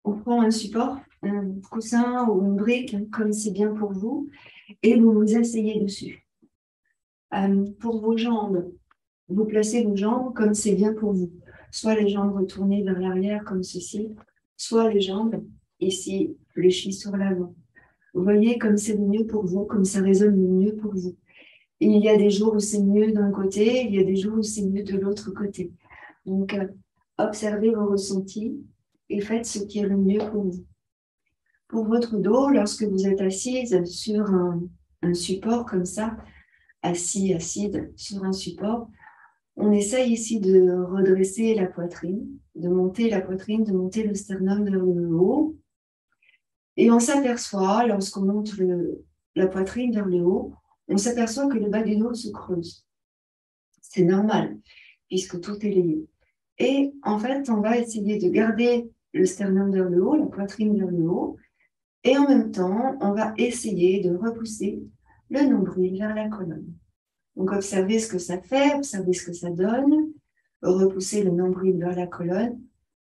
on prend un support, un coussin ou une brique, comme c'est bien pour vous, et vous vous asseyez dessus. Pour vos jambes, vous placez vos jambes comme c'est bien pour vous. Soit les jambes retournées vers l'arrière comme ceci, soit les jambes ici fléchies sur l'avant. Vous voyez comme c'est le mieux pour vous, comme ça résonne le mieux pour vous. Il y a des jours où c'est mieux d'un côté, il y a des jours où c'est mieux de l'autre côté. Donc, observez vos ressentis et faites ce qui est le mieux pour vous. Pour votre dos, lorsque vous êtes assise sur un support comme ça, assise sur un support, on essaye ici de redresser la poitrine, de monter la poitrine, de monter le sternum vers le haut. Et on s'aperçoit, lorsqu'on monte la poitrine vers le haut, on s'aperçoit que le bas du dos se creuse. C'est normal, puisque tout est lié. Et en fait, on va essayer de garder le sternum vers le haut, la poitrine vers le haut, et en même temps, on va essayer de repousser le nombril vers la colonne. Donc, observez ce que ça fait, observez ce que ça donne. Repoussez le nombril vers la colonne,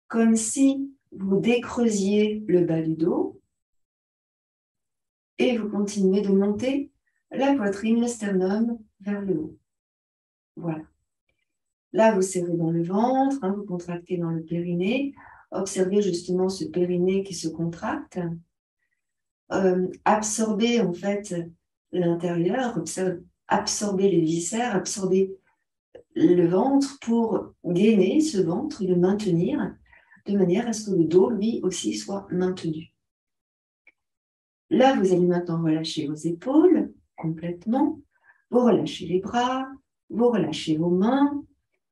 comme si vous décreusiez le bas du dos. Et vous continuez de monter la poitrine, le sternum vers le haut. Voilà. Là, vous serrez dans le ventre, vous contractez dans le périnée. Observez justement ce périnée qui se contracte. Absorbez en fait l'intérieur, absorbez les viscères, absorbez le ventre pour gainer ce ventre et le maintenir de manière à ce que le dos, lui aussi, soit maintenu. Là, vous allez maintenant relâcher vos épaules complètement. Vous relâchez les bras, vous relâchez vos mains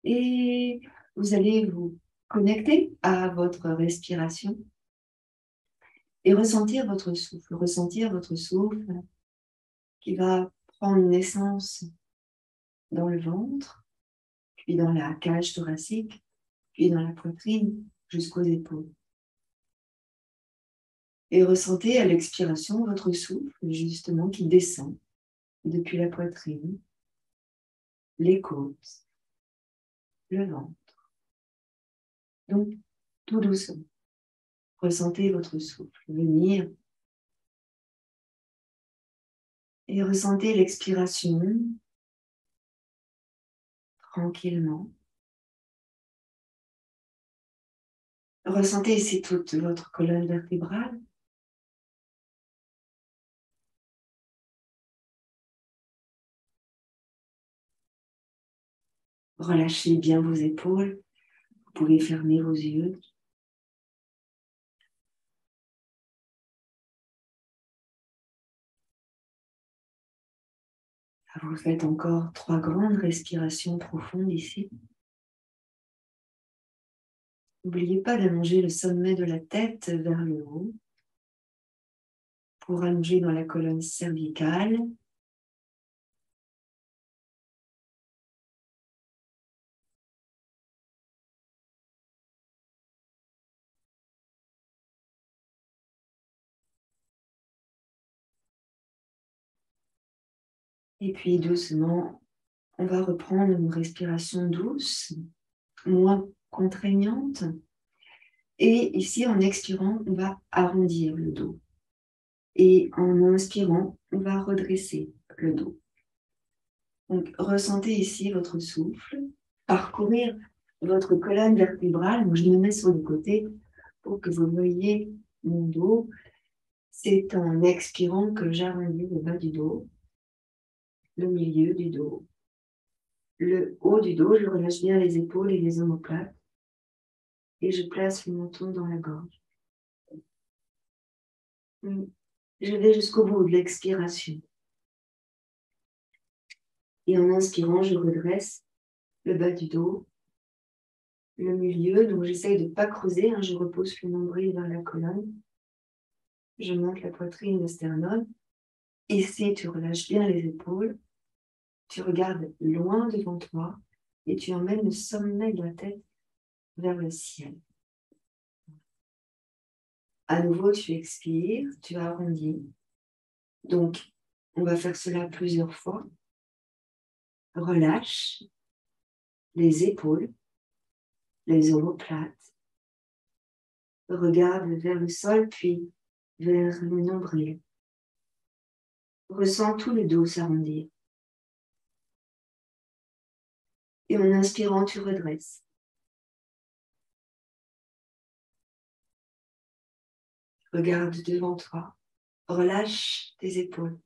et vous allez vous connecter à votre respiration et ressentir votre souffle qui va prendre naissance dans le ventre, puis dans la cage thoracique, puis dans la poitrine jusqu'aux épaules. Et ressentez à l'expiration votre souffle, justement, qui descend depuis la poitrine, les côtes, le ventre. Donc, tout doucement, ressentez votre souffle venir et ressentez l'expiration tranquillement. Ressentez ici toute votre colonne vertébrale. Relâchez bien vos épaules. Vous pouvez fermer vos yeux. Vous faites encore 3 grandes respirations profondes ici. N'oubliez pas d'allonger le sommet de la tête vers le haut pour allonger dans la colonne cervicale. Et puis doucement, on va reprendre une respiration douce, moins contraignante. Et ici, en expirant, on va arrondir le dos. Et en inspirant, on va redresser le dos. Donc, ressentez ici votre souffle, parcourir votre colonne vertébrale. Moi, je me mets sur le côté pour que vous voyez mon dos. C'est en expirant que j'arrondis le bas du dos, le milieu du dos, le haut du dos. Je relâche bien les épaules et les omoplates. Et je place le menton dans la gorge. Je vais jusqu'au bout de l'expiration. Et en inspirant, je redresse le bas du dos, le milieu. Donc, j'essaye de ne pas creuser. Je repose le nombril vers la colonne. Je monte la poitrine, le sternum. Ici, tu relâches bien les épaules. Tu regardes loin devant toi et tu emmènes le sommet de la tête vers le ciel. À nouveau, tu expires, tu arrondis. Donc, on va faire cela plusieurs fois. Relâche les épaules, les omoplates. Regarde vers le sol, puis vers le nombril. Ressens tout le dos s'arrondir. Et en inspirant, tu redresses. Regarde devant toi. Relâche tes épaules.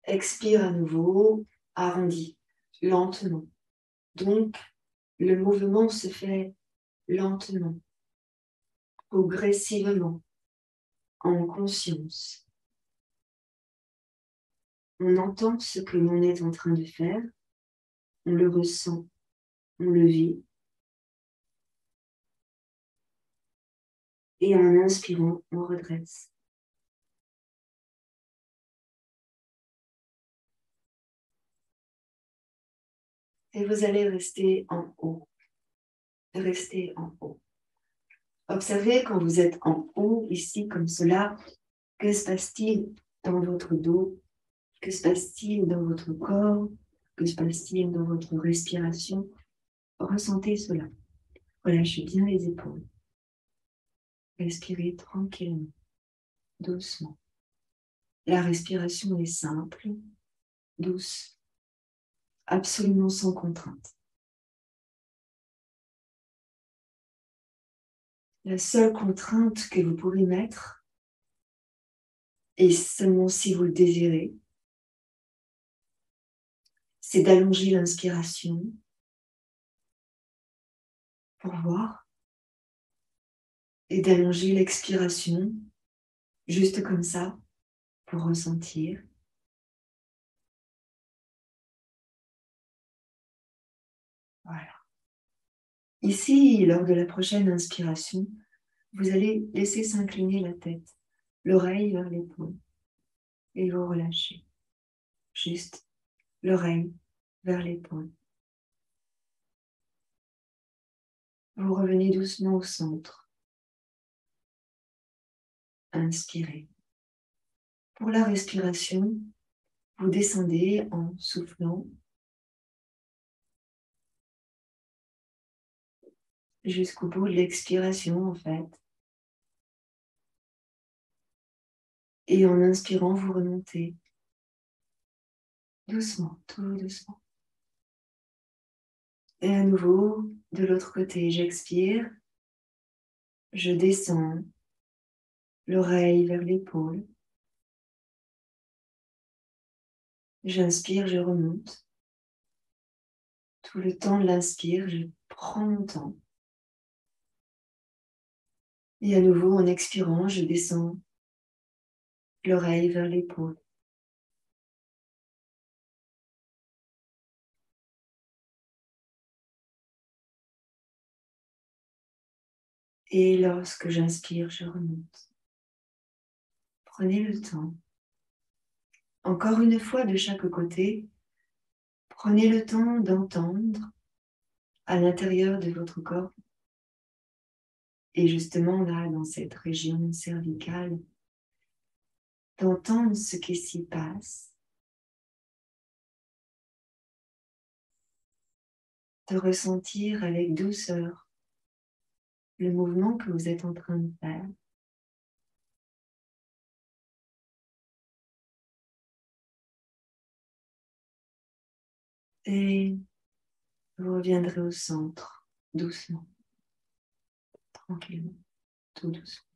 Expire à nouveau, arrondi, lentement. Donc, le mouvement se fait lentement, progressivement, en conscience. On entend ce que l'on est en train de faire, on le ressent, on le vit. Et en inspirant, on redresse. Et vous allez rester en haut. Restez en haut. Observez quand vous êtes en haut, ici, comme cela, que se passe-t-il dans votre dos? Que se passe-t-il dans votre corps? Que se passe-t-il dans votre respiration? Ressentez cela. Relâchez bien les épaules. Respirez tranquillement, doucement. La respiration est simple, douce, absolument sans contrainte. La seule contrainte que vous pouvez mettre, et seulement si vous le désirez, c'est d'allonger l'inspiration pour voir et d'allonger l'expiration juste comme ça pour ressentir. Voilà. Ici, lors de la prochaine inspiration, vous allez laisser s'incliner la tête, l'oreille vers l'épaule et vous relâchez. Juste l'oreille vers l'épaule. Vous revenez doucement au centre. Inspirez. Pour la respiration, vous descendez en soufflant jusqu'au bout de l'expiration en fait. Et en inspirant, vous remontez doucement, tout doucement. Et à nouveau, de l'autre côté, j'expire, je descends, l'oreille vers l'épaule. J'inspire, je remonte. Tout le temps de l'inspire, je prends mon temps. Et à nouveau, en expirant, je descends, l'oreille vers l'épaule. Et lorsque j'inspire, je remonte. Prenez le temps. Encore une fois de chaque côté, prenez le temps d'entendre à l'intérieur de votre corps et justement là, dans cette région cervicale, d'entendre ce qui s'y passe, de ressentir avec douceur le mouvement que vous êtes en train de faire. Et vous reviendrez au centre, doucement, tranquillement, tout doucement.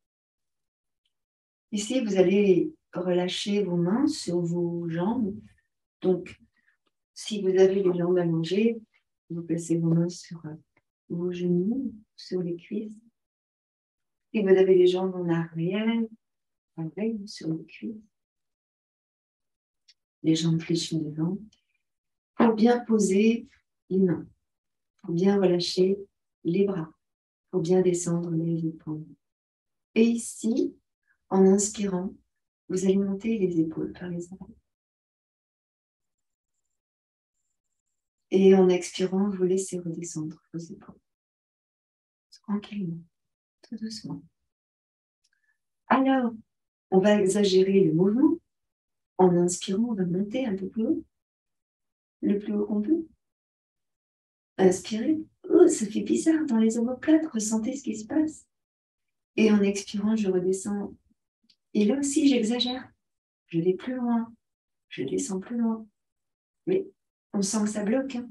Ici, vous allez relâcher vos mains sur vos jambes. Donc, si vous avez les jambes allongées, vous placez vos mains sur vos genoux, sur les cuisses. Si vous avez les jambes en arrière, pareil, sur les cuisses. Les jambes fléchies devant. Pour bien poser les mains. Pour bien relâcher les bras. Pour bien descendre les épaules. Et ici, en inspirant, vous allez monter les épaules vers les oreilles. Et en expirant, vous laissez redescendre vos épaules. Tranquillement, tout doucement. Alors, on va exagérer le mouvement. En inspirant, on va monter un peu plus haut. Le plus haut qu'on peut. Inspirez. oh, ça fait bizarre dans les omoplates, ressentez ce qui se passe. Et en expirant, je redescends. Et là aussi, j'exagère. Je vais plus loin, je descends plus loin. Mais on sent que ça bloque. Hein.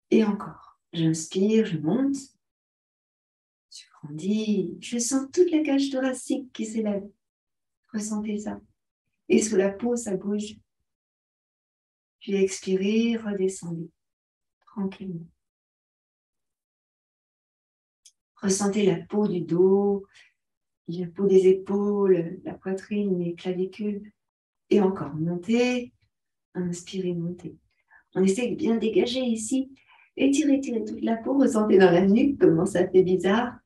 Et encore, j'inspire, je monte, je grandis, je sens toute la cage thoracique qui s'élève. Ressentez ça. Et sous la peau, ça bouge. Puis expirez, redescendez, tranquillement. Ressentez la peau du dos, la peau des épaules, la poitrine, les clavicules. Et encore, montez, inspirez, montez. On essaie de bien dégager ici. Étirez, tirez toute la peau, ressentez dans la nuque comment ça fait bizarre.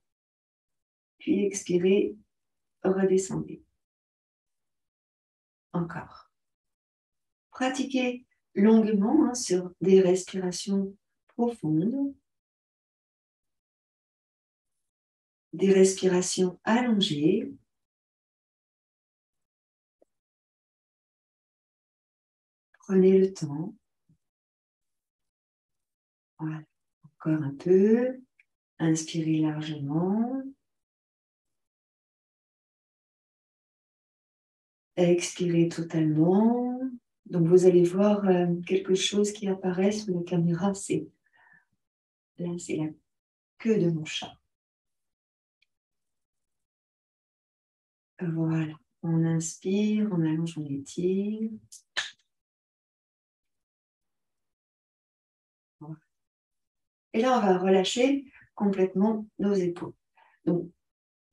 Puis expirez, redescendez. Encore. Pratiquez longuement sur des respirations profondes, des respirations allongées. Prenez le temps. Voilà. Encore un peu. Inspirez largement. Expirez totalement. Donc, vous allez voir quelque chose qui apparaît sur la caméra. Là, c'est la queue de mon chat. Voilà. On inspire, on allonge, on étire. Voilà. Et là, on va relâcher complètement nos épaules. Donc,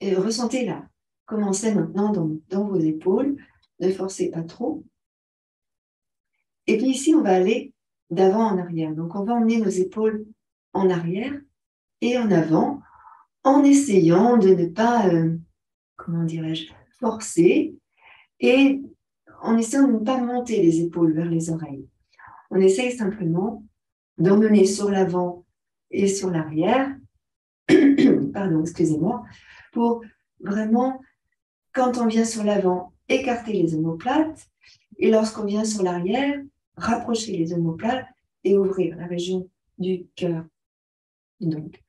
ressentez là. Commencez maintenant dans vos épaules. Ne forcez pas trop. Et puis ici, on va aller d'avant en arrière. Donc, on va emmener nos épaules en arrière et en avant en essayant de ne pas, comment dirais-je, forcer et en essayant de ne pas monter les épaules vers les oreilles. On essaye simplement d'emmener sur l'avant et sur l'arrière, pardon, excusez-moi, pour vraiment, quand on vient sur l'avant, écarter les omoplates et lorsqu'on vient sur l'arrière, rapprocher les omoplates et ouvrir la région du cœur. Donc,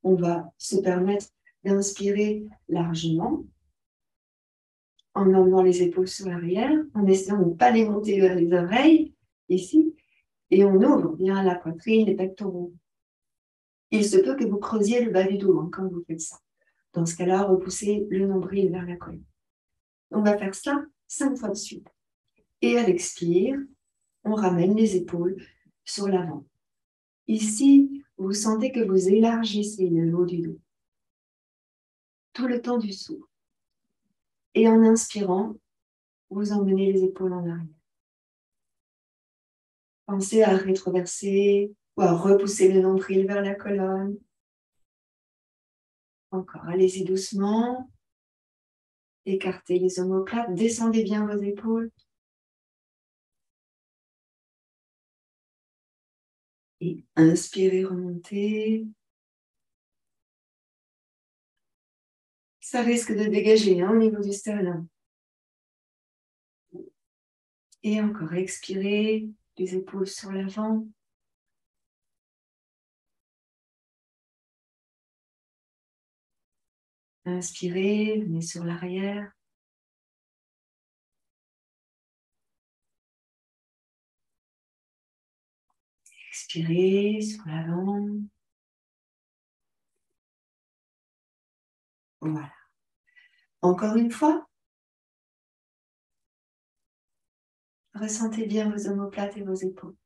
on va se permettre d'inspirer largement en emmenant les épaules sur l'arrière, en essayant de ne pas les monter vers les oreilles, ici, et on ouvre bien la poitrine, les pectoraux. Il se peut que vous creusiez le bas du dos hein, quand vous faites ça. Dans ce cas-là, repoussez le nombril vers la colonne. On va faire ça 5 fois de suite. Et à l'expire, on ramène les épaules sur l'avant. Ici, vous sentez que vous élargissez le haut du dos. Tout le temps du souffle. Et en inspirant, vous emmenez les épaules en arrière. Pensez à rétroverser ou à repousser le nombril vers la colonne. Encore, allez-y doucement. Écartez les omoplates, descendez bien vos épaules. Et inspirez, remontez. Ça risque de dégager au niveau du sternum. Et encore, expirez, les épaules sur l'avant. Inspirez, venez sur l'arrière. Expirez sur l'avant. Voilà. Encore une fois. Ressentez bien vos omoplates et vos épaules.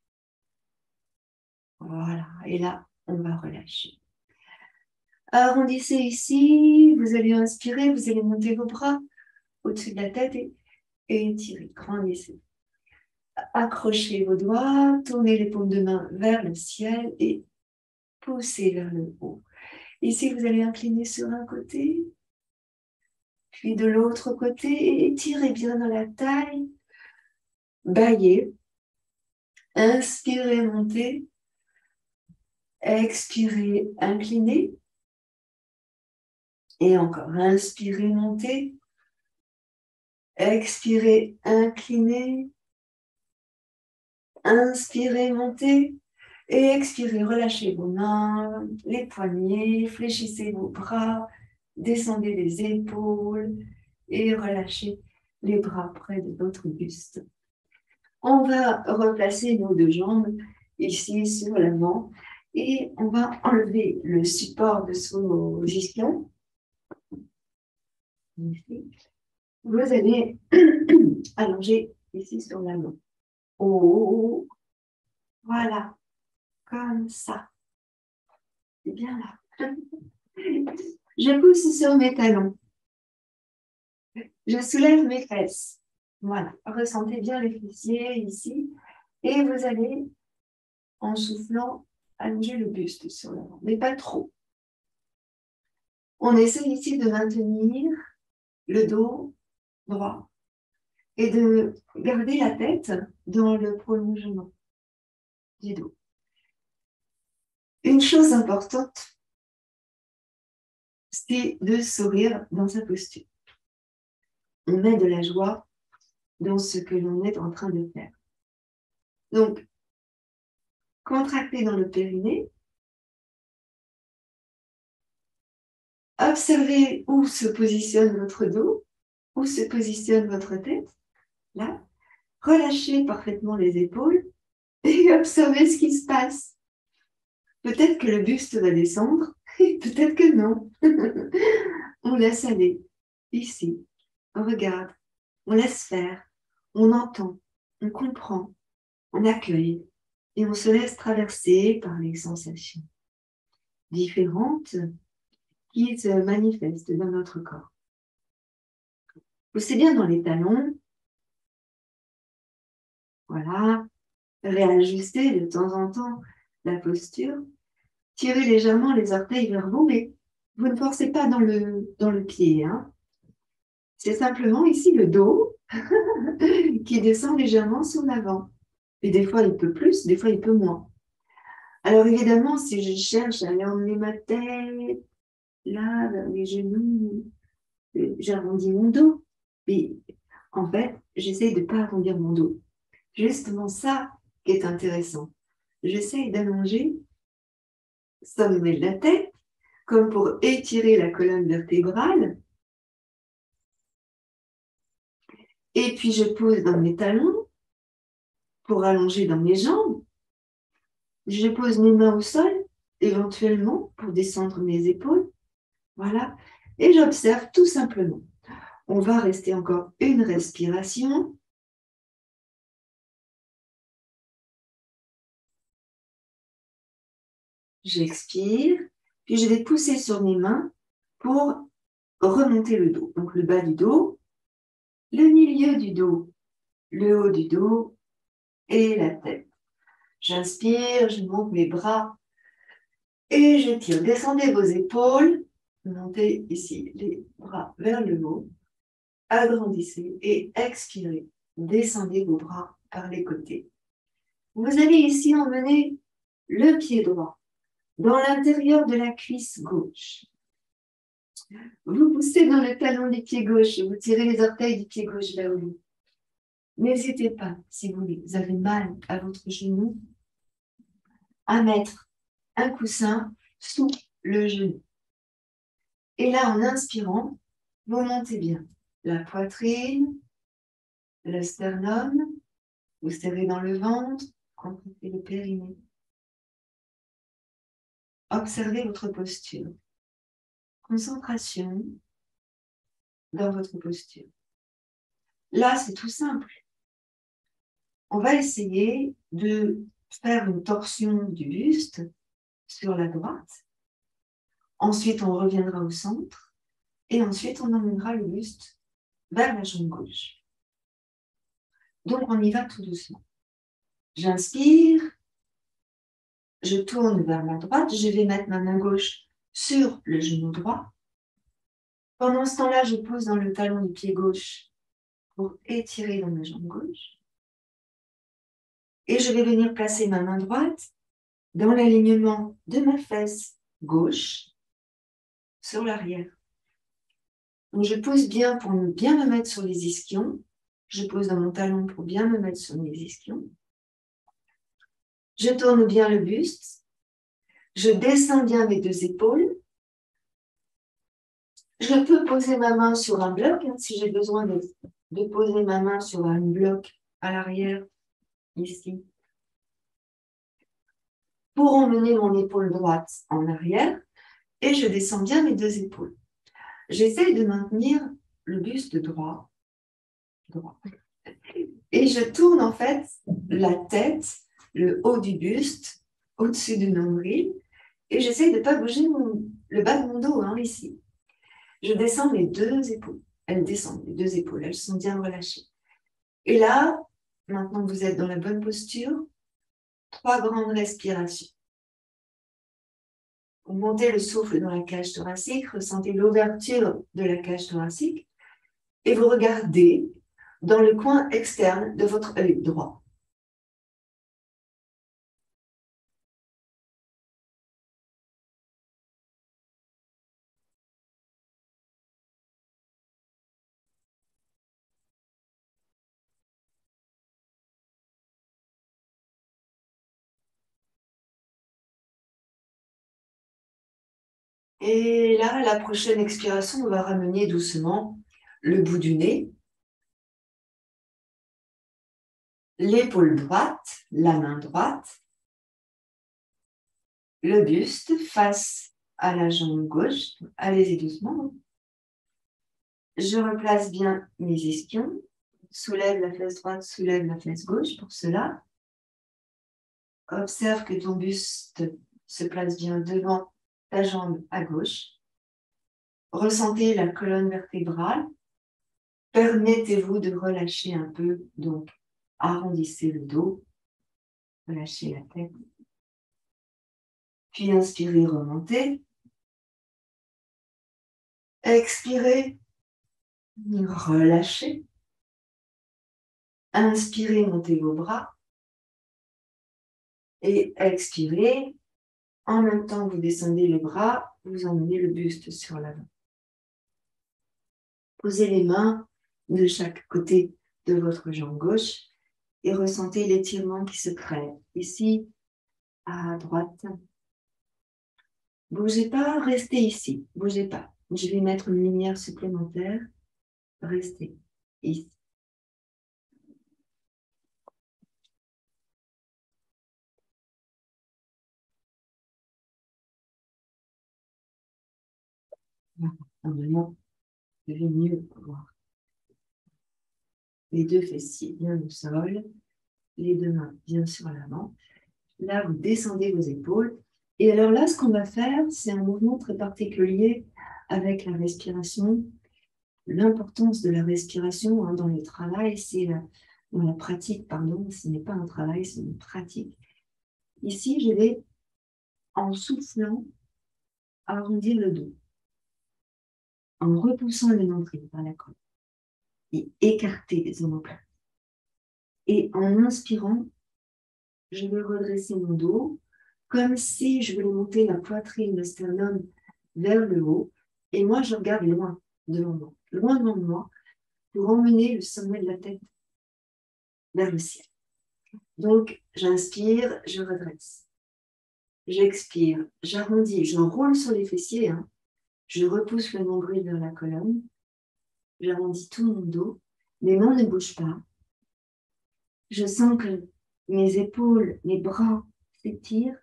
Voilà. Et là, on va relâcher. Arrondissez ici. Vous allez inspirer. Vous allez monter vos bras au-dessus de la tête et étirez. Grandissez. Accrochez vos doigts. Tournez les paumes de main vers le ciel et poussez vers le haut. Ici, vous allez incliner sur un côté. Puis de l'autre côté, et étirez bien dans la taille. Baillez. Inspirez, montez. Expirez, inclinez. Et encore, inspirez, montez. Expirez, inclinez. Inspirez, montez. Et expirez, relâchez vos mains, les poignets, fléchissez vos bras, descendez les épaules et relâchez les bras près de votre buste. On va replacer nos deux jambes ici sur l'avant et on va enlever le support de vos ischions. Ici. Vous allez allonger ici sur l'avant. Oh, voilà, comme ça. C'est bien là. Je pousse sur mes talons. Je soulève mes fesses. Voilà, ressentez bien les fessiers ici. Et vous allez, en soufflant, allonger le buste sur l'avant, mais pas trop. On essaie ici de maintenir le dos droit et de garder la tête dans le prolongement du dos. Une chose importante, c'est de sourire dans sa posture. On met de la joie dans ce que l'on est en train de faire. Donc, contractez dans le périnée. Observez où se positionne votre dos, où se positionne votre tête. Là, relâchez parfaitement les épaules et observez ce qui se passe. Peut-être que le buste va descendre, et peut-être que non. On laisse aller. Ici, on regarde, on laisse faire, on entend, on comprend, on accueille et on se laisse traverser par les sensations différentes qui se manifestent dans notre corps. Poussez bien dans les talons. Voilà. Réajustez de temps en temps la posture. Tirez légèrement les orteils vers vous, mais vous ne forcez pas dans le pied. Hein. C'est simplement ici le dos qui descend légèrement sur l'avant. Et des fois, il peut plus, des fois, il peut moins. Alors évidemment, si je cherche à aller emmener ma tête, là, vers les genoux, j'arrondis mon dos. Mais en fait, j'essaye de ne pas arrondir mon dos. Justement ça qui est intéressant. J'essaye d'allonger sommet de la tête, comme pour étirer la colonne vertébrale. Et puis je pose dans mes talons pour allonger dans mes jambes. Je pose mes mains au sol, éventuellement, pour descendre mes épaules. Voilà. Et j'observe tout simplement. On va rester encore une respiration. J'expire, puis je vais pousser sur mes mains pour remonter le dos. Donc le bas du dos, le milieu du dos, le haut du dos et la tête. J'inspire, je monte mes bras et j'étire. Descendez vos épaules, montez ici les bras vers le haut, agrandissez et expirez. Descendez vos bras par les côtés. Vous allez ici emmener le pied droit dans l'intérieur de la cuisse gauche. Vous poussez dans le talon du pied gauche et vous tirez les orteils du pied gauche vers vous. N'hésitez pas, si vous avez mal à votre genou, à mettre un coussin sous le genou. Et là, en inspirant, vous montez bien la poitrine, le sternum, vous serrez dans le ventre, contractez le périnée. Observez votre posture. Concentration dans votre posture. Là, c'est tout simple. On va essayer de faire une torsion du buste sur la droite. Ensuite, on reviendra au centre. Et ensuite, on emmènera le buste vers la jambe gauche. Donc, on y va tout doucement. J'inspire. Je tourne vers la droite. Je vais mettre ma main gauche sur le genou droit. Pendant ce temps-là, je pose dans le talon du pied gauche pour étirer dans ma jambe gauche. Et je vais venir placer ma main droite dans l'alignement de ma fesse gauche sur l'arrière. Donc, je pose bien pour bien me mettre sur les ischions. Je pose dans mon talon pour bien me mettre sur mes ischions. Je tourne bien le buste. Je descends bien mes deux épaules. Je peux poser ma main sur un bloc, hein, si j'ai besoin de poser ma main sur un bloc à l'arrière, ici, pour emmener mon épaule droite en arrière, et je descends bien mes deux épaules. J'essaye de maintenir le buste droit. Et je tourne en fait la tête, le haut du buste, au-dessus du nombril, et j'essaye de ne pas bouger le bas de mon dos, hein, ici. Je descends mes deux épaules. Elles descendent, les deux épaules, elles sont bien relâchées. Et là, maintenant que vous êtes dans la bonne posture, 3 grandes respirations. Vous montez le souffle dans la cage thoracique, ressentez l'ouverture de la cage thoracique et vous regardez dans le coin externe de votre œil droit. Et là, la prochaine expiration, on va ramener doucement le bout du nez, l'épaule droite, la main droite, le buste face à la jambe gauche. Allez-y doucement. Je replace bien mes ischions. Soulève la fesse droite, soulève la fesse gauche pour cela. Observe que ton buste se place bien devant ta jambe à gauche. Ressentez la colonne vertébrale. Permettez-vous de relâcher un peu. Donc, arrondissez le dos. Relâchez la tête. Puis inspirez, remontez. Expirez. Relâchez. Inspirez, montez vos bras. Et expirez. En même temps que vous descendez les bras, vous emmenez le buste sur l'avant. Posez les mains de chaque côté de votre jambe gauche et ressentez l'étirement qui se crée ici, à droite. Bougez pas, restez ici, bougez pas. Je vais mettre une lumière supplémentaire. Restez ici. Normalement, vous devez mieux voir. Les deux fessiers bien au sol, les deux mains bien sur l'avant. Là, vous descendez vos épaules. Et alors là, ce qu'on va faire, c'est un mouvement très particulier avec la respiration. L'importance de la respiration, hein, dans le travail, dans la pratique, pardon, ce n'est pas un travail, c'est une pratique. Ici, je vais, en soufflant, arrondir le dos, en repoussant le nombril vers la colonne et écarter les omoplates. Et en inspirant, je vais redresser mon dos, comme si je voulais monter la poitrine, le sternum vers le haut. Et moi, je regarde loin devant moi, pour emmener le sommet de la tête vers le ciel. Donc, j'inspire, je redresse. J'expire, j'arrondis, je roule sur les fessiers, hein. Je repousse le nombril vers la colonne. J'arrondis tout mon dos. Mes mains ne bougent pas. Je sens que mes épaules, mes bras s'étirent.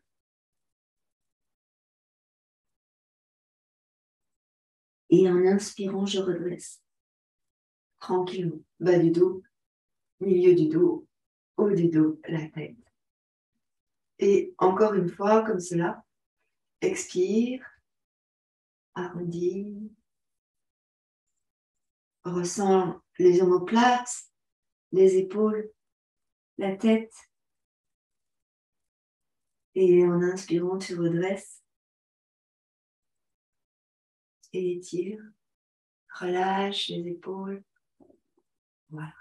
Et en inspirant, je redresse. Tranquillement. Bas du dos, milieu du dos, haut du dos, la tête. Et encore une fois, comme cela. Expire. Arrondis. Ressens les omoplates, les épaules, la tête. Et en inspirant, tu redresses. Et étire. Relâche les épaules. Voilà.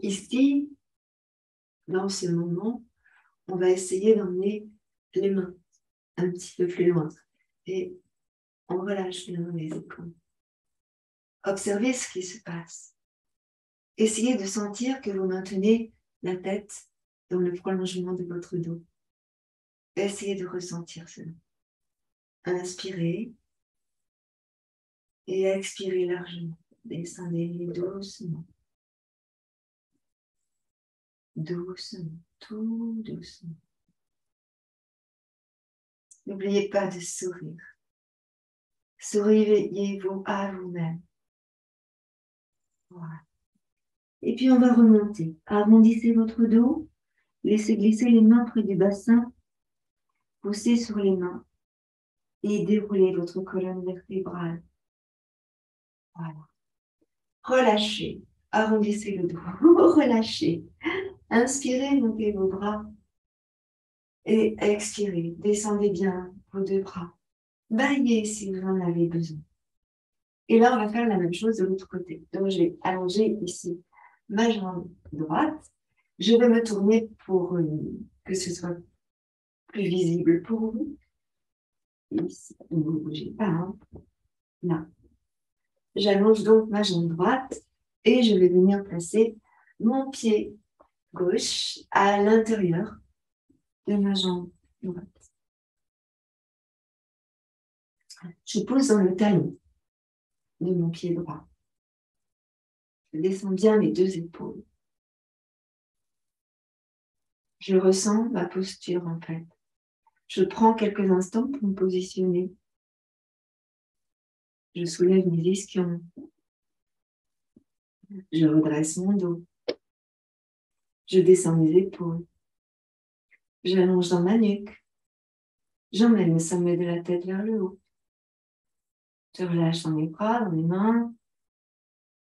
Ici, dans ce moment, on va essayer d'emmener les mains un petit peu plus loin. Et on relâche bien les épaules. Observez ce qui se passe. Essayez de sentir que vous maintenez la tête dans le prolongement de votre dos. Essayez de ressentir cela. Inspirez et expirez largement. Descendez doucement. Doucement, tout doucement. N'oubliez pas de sourire. Souriez-vous à vous-même. Voilà. Et puis on va remonter. Arrondissez votre dos. Laissez glisser les mains près du bassin. Poussez sur les mains. Et déroulez votre colonne vertébrale. Voilà. Relâchez. Arrondissez le dos. Relâchez. Inspirez, montez vos bras. Et expirez. Descendez bien vos deux bras. Baillez si vous en avez besoin. Et là, on va faire la même chose de l'autre côté. Donc, je vais allonger ici ma jambe droite. Je vais me tourner pour que ce soit plus visible pour vous. Ici, ne vous bougez pas. Hein. Là. J'allonge donc ma jambe droite et je vais venir placer mon pied gauche à l'intérieur de ma jambe droite. Je pose dans le talon de mon pied droit. Je descends bien mes deux épaules. Je ressens ma posture en fait. Je prends quelques instants pour me positionner. Je soulève mes ischions. Je redresse mon dos. Je descends mes épaules. J'allonge dans ma nuque. J'emmène le sommet de la tête vers le haut. Je relâche dans mes bras, dans mes mains.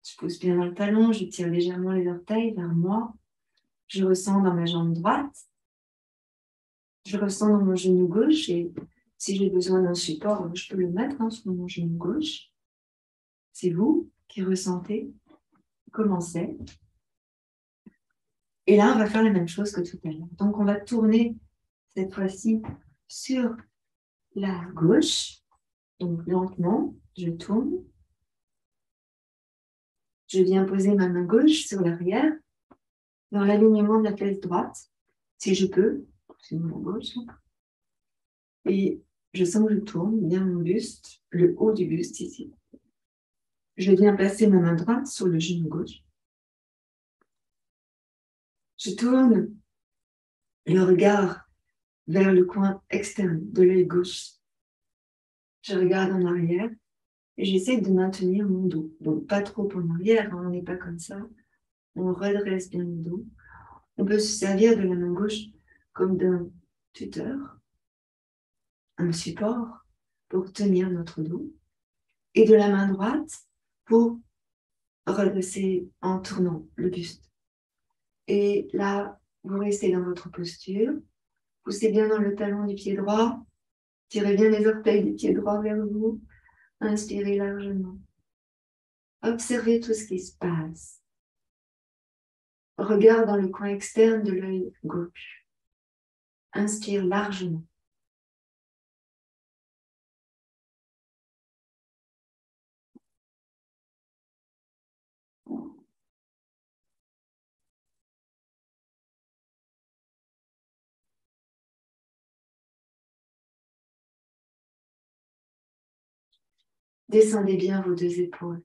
Je pousse bien dans le talon. Je tire légèrement les orteils vers moi. Je ressens dans ma jambe droite. Je ressens dans mon genou gauche. Et si j'ai besoin d'un support, je peux le mettre sur mon genou gauche. C'est vous qui ressentez comment c'est. Et là, on va faire la même chose que tout à l'heure. Donc, on va tourner cette fois-ci sur la gauche. Donc, lentement, je tourne. Je viens poser ma main gauche sur l'arrière, dans l'alignement de la fesse droite, si je peux. C'est mon gauche. Et je sens que je tourne bien mon buste, le haut du buste ici. Je viens placer ma main droite sur le genou gauche. Je tourne le regard vers le coin externe de l'œil gauche. Je regarde en arrière et j'essaie de maintenir mon dos. Donc, pas trop en arrière, hein, on n'est pas comme ça. On redresse bien le dos. On peut se servir de la main gauche comme d'un tuteur, un support pour tenir notre dos, et de la main droite pour redresser en tournant le buste. Et là, vous restez dans votre posture. Poussez bien dans le talon du pied droit. Tirez bien les orteils du pied droit vers vous. Inspirez largement. Observez tout ce qui se passe. Regarde dans le coin externe de l'œil gauche. Inspire largement. Descendez bien vos deux épaules.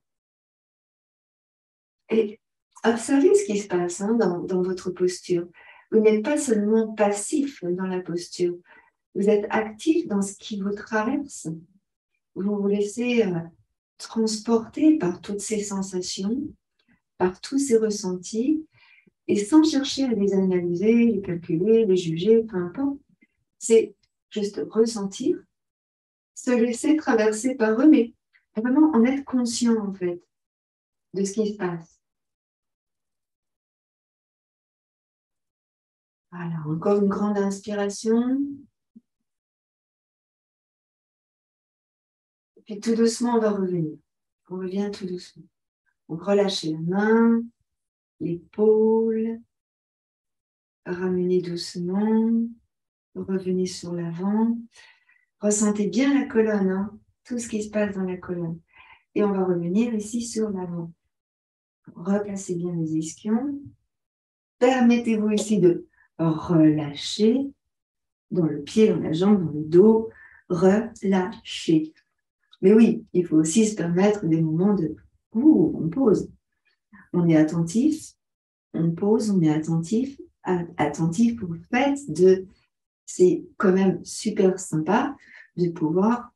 Et observez ce qui se passe dans votre posture. Vous n'êtes pas seulement passif dans la posture. Vous êtes actif dans ce qui vous traverse. Vous vous laissez transporter par toutes ces sensations, par tous ces ressentis, et sans chercher à les analyser, les calculer, les juger, peu importe. C'est juste ressentir, se laisser traverser par eux, mais vraiment en être conscient en fait de ce qui se passe. Voilà, encore une grande inspiration. Puis tout doucement, on va revenir. On revient tout doucement. Donc relâchez la main, l'épaule, ramenez doucement, revenez sur l'avant. Ressentez bien la colonne, tout ce qui se passe dans la colonne. Et on va revenir ici sur l'avant. Replacez bien les ischions. Permettez-vous ici de relâcher dans le pied, dans la jambe, dans le dos. Relâchez. Mais oui, il faut aussi se permettre des moments de ouh, on pose. On est attentif, on pose, on est attentif, attentif au fait de, c'est quand même super sympa de pouvoir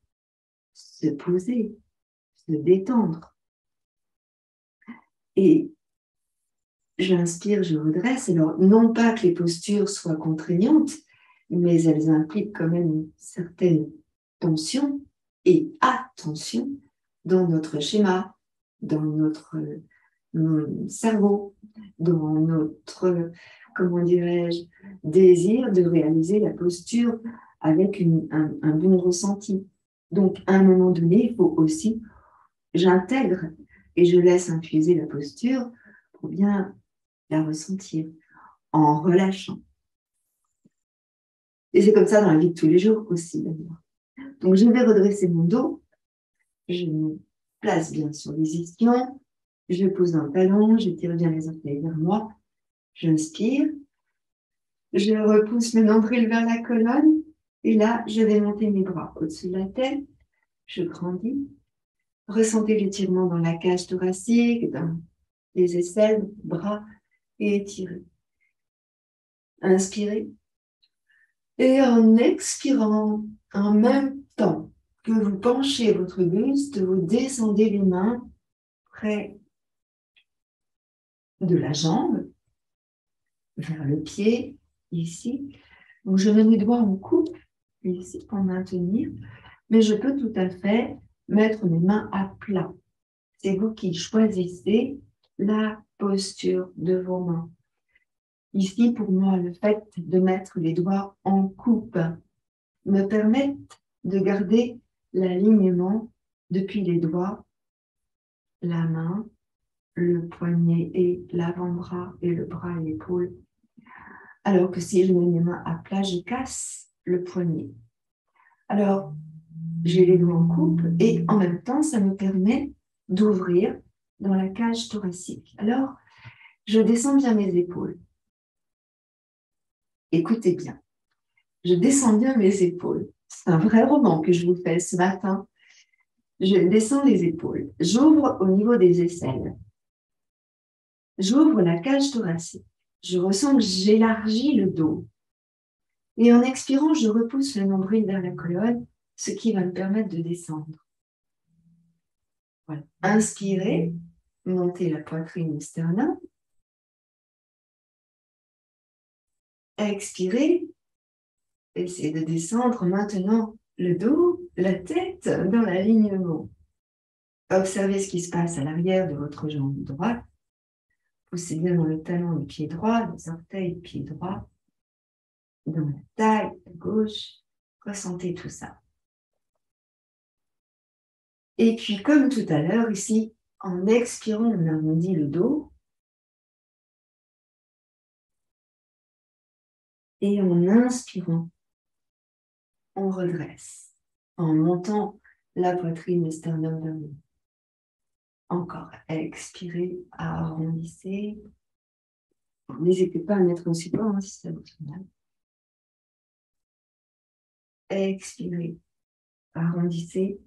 se poser, se détendre. Et j'inspire, je redresse. Alors, non pas que les postures soient contraignantes, mais elles impliquent quand même une certaine tension et attention dans notre schéma, dans notre cerveau, dans notre, comment dirais-je, désir de réaliser la posture avec un bon ressenti. Donc, à un moment donné, il faut aussi, j'intègre et je laisse infuser la posture pour bien la ressentir en relâchant. Et c'est comme ça dans la vie de tous les jours aussi, d'ailleurs. Donc, je vais redresser mon dos, je me place bien sur les ischions, je pose un talon, je tire bien les orteils vers moi, j'inspire, je repousse le nombril vers la colonne, et là, je vais monter mes bras au-dessus de la tête, je grandis, ressentez l'étirement dans la cage thoracique, dans les aisselles, bras, et étirez. Inspirez. Et en expirant, en même temps que vous penchez votre buste, vous descendez les mains près de la jambe, vers le pied, ici. Donc, je mets mes doigts en coupe, ici, pour maintenir, mais je peux tout à fait mettre mes mains à plat. C'est vous qui choisissez la posture de vos mains. Ici, pour moi, le fait de mettre les doigts en coupe me permet de garder l'alignement depuis les doigts, la main, le poignet et l'avant-bras et le bras et l'épaule. Alors que si je mets mes mains à plat, je casse le poignet. Alors, j'ai les doigts en coupe et en même temps, ça me permet d'ouvrir dans la cage thoracique. Alors, je descends bien mes épaules. Écoutez bien, je descends bien mes épaules. C'est un vrai roman que je vous fais ce matin. Je descends les épaules. J'ouvre au niveau des aisselles. J'ouvre la cage thoracique. Je ressens que j'élargis le dos. Et en expirant, je repousse le nombril vers la colonne, ce qui va me permettre de descendre. Voilà. Inspirez, montez la poitrine, le sternum. Expirez, essayez de descendre maintenant le dos, la tête dans l'alignement. Observez ce qui se passe à l'arrière de votre jambe droite. Poussez bien dans le talon du pied droit, les orteils du pied droit, dans la taille à gauche. Ressentez tout ça. Et puis, comme tout à l'heure, ici, en expirant, on arrondit le dos. Et en inspirant, on redresse, en montant la poitrine, le sternum vers nous. Encore, expirez, arrondissez. N'hésitez pas à mettre un support hein, si ça vous fait mal. Expirez, arrondissez.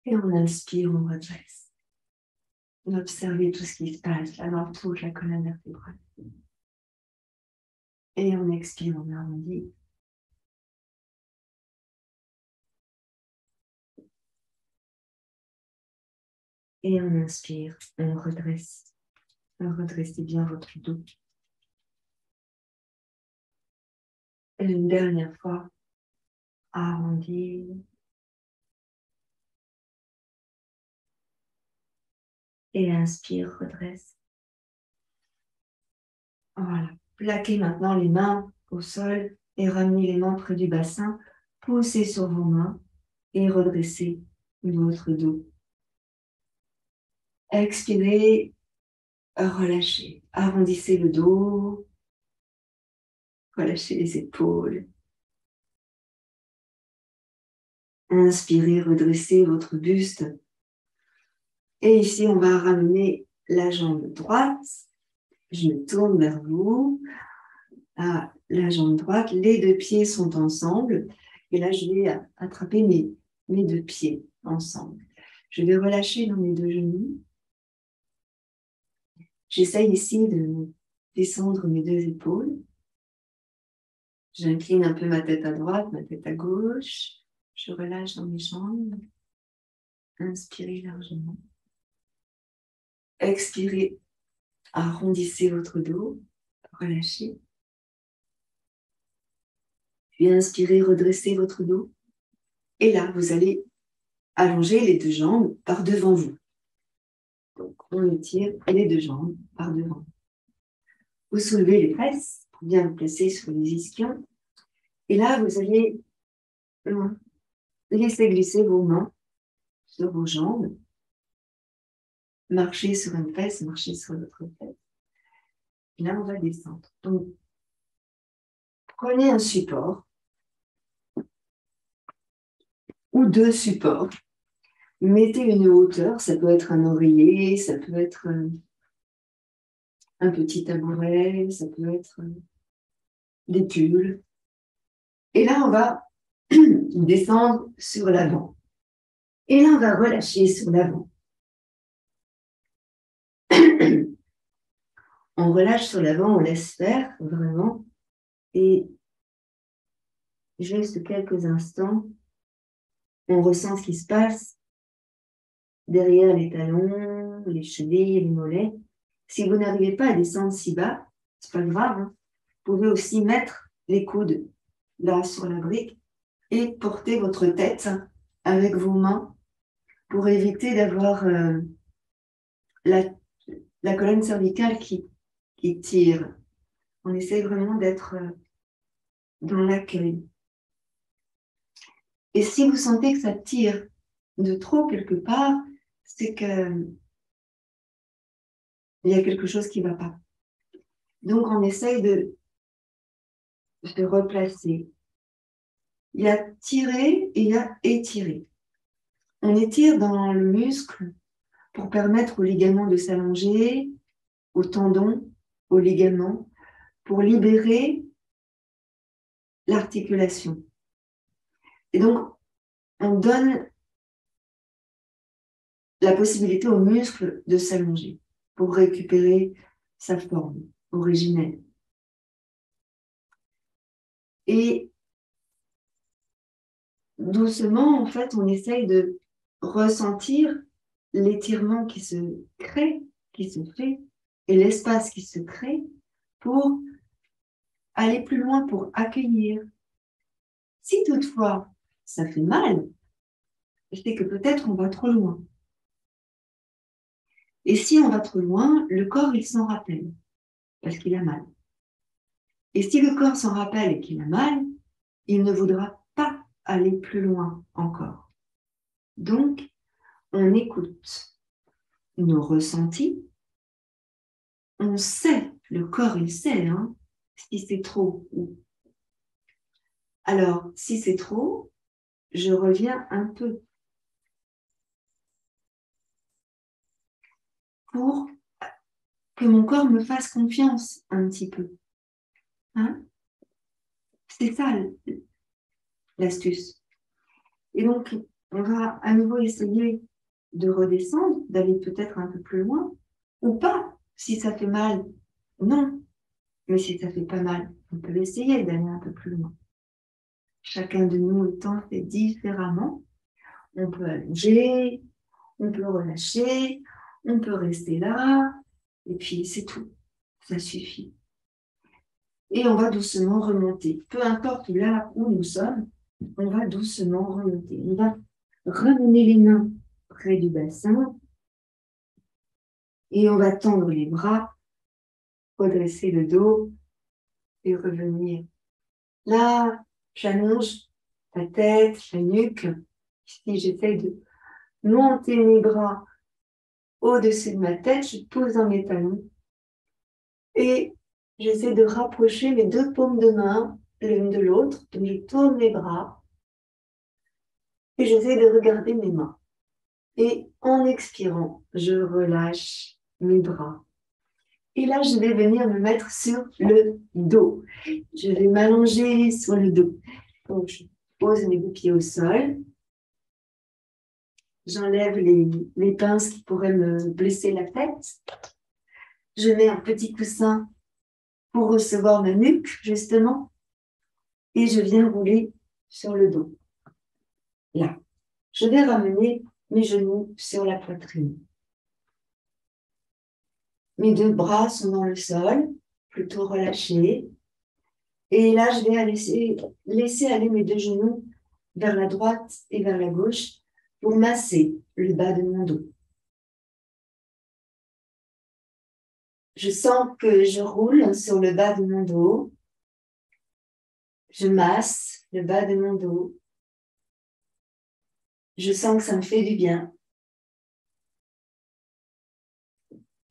Et on inspire, on redresse. On observe tout ce qui se passe là dans toute la colonne vertébrale. Et on expire, on arrondit. Et on inspire, on redresse. Redressez bien votre dos. Et une dernière fois, arrondir. Et inspire, redresse. Voilà. Plaquez maintenant les mains au sol et ramenez les mains près du bassin. Poussez sur vos mains et redressez votre dos. Expirez, relâchez. Arrondissez le dos. Relâchez les épaules. Inspirez, redressez votre buste. Et ici, on va ramener la jambe droite, je me tourne vers vous. Ah, la jambe droite, les deux pieds sont ensemble. Et là, je vais attraper mes deux pieds ensemble. Je vais relâcher dans mes deux genoux. J'essaye ici de descendre mes deux épaules. J'incline un peu ma tête à droite, ma tête à gauche. Je relâche dans mes jambes. Inspirez largement. Expirez. Arrondissez votre dos. Relâchez. Puis inspirez, redressez votre dos. Et là, vous allez allonger les deux jambes par devant vous. Donc, on étire les deux jambes par devant. Vous soulevez les fesses pour bien vous placer sur les ischions. Et là, vous allez laisser glisser vos mains sur vos jambes. Marchez sur une fesse, marchez sur l'autre fesse. Et là, on va descendre. Donc, prenez un support ou deux supports. Mettez une hauteur, ça peut être un oreiller, ça peut être un petit tabouret, ça peut être des pulls. Et là, on va descendre sur l'avant. Et là, on va relâcher sur l'avant. On relâche sur l'avant, on laisse faire vraiment. Et juste quelques instants, on ressent ce qui se passe derrière les talons, les chevilles, les mollets. Si vous n'arrivez pas à descendre si bas, c'est pas grave. Hein. Vous pouvez aussi mettre les coudes là sur la brique et porter votre tête avec vos mains pour éviter d'avoir la colonne cervicale qui tire. On essaie vraiment d'être dans l'accueil. Et si vous sentez que ça tire de trop quelque part, c'est que il y a quelque chose qui ne va pas. Donc, on essaye de replacer. Il y a tirer et il y a étirer. On étire dans le muscle pour permettre aux ligaments de s'allonger, aux tendons, aux ligaments, pour libérer l'articulation. Et donc, on donne la possibilité au muscle de s'allonger pour récupérer sa forme originelle. Et doucement, en fait, on essaye de ressentir l'étirement qui se crée, qui se fait, et l'espace qui se crée pour aller plus loin, pour accueillir. Si toutefois, ça fait mal, c'est que peut-être on va trop loin. Et si on va trop loin, le corps, il s'en rappelle, parce qu'il a mal. Et si le corps s'en rappelle et qu'il a mal, il ne voudra pas aller plus loin encore. Donc, on écoute nos ressentis. On sait, le corps, il sait, hein, si c'est trop. Alors, si c'est trop, je reviens un peu pour que mon corps me fasse confiance un petit peu. Hein? C'est ça l'astuce. Et donc, on va à nouveau essayer de redescendre, d'aller peut-être un peu plus loin, ou pas, si ça fait mal. Non, mais si ça fait pas mal, on peut essayer d'aller un peu plus loin. Chacun de nous étant fait différemment. On peut allonger, on peut relâcher, on peut rester là, et puis c'est tout. Ça suffit. Et on va doucement remonter. Peu importe là où nous sommes, on va doucement remonter. On va ramener les mains près du bassin et on va tendre les bras, redresser le dos et revenir. Là, j'allonge la tête, la nuque. Ici, j'essaie de monter mes bras au-dessus de ma tête, je pose dans mes talons et j'essaie de rapprocher mes deux paumes de main l'une de l'autre. Donc, je tourne les bras et j'essaie de regarder mes mains. Et en expirant, je relâche mes bras. Et là, je vais venir me mettre sur le dos. Je vais m'allonger sur le dos. Donc, je pose mes deux pieds au sol. J'enlève les pinces qui pourraient me blesser la tête. Je mets un petit coussin pour recevoir ma nuque, justement. Et je viens rouler sur le dos. Là. Je vais ramener mes genoux sur la poitrine. Mes deux bras sont dans le sol, plutôt relâchés. Et là, je vais laisser aller mes deux genoux vers la droite et vers la gauche pour masser le bas de mon dos. Je sens que je roule sur le bas de mon dos. Je masse le bas de mon dos. Je sens que ça me fait du bien.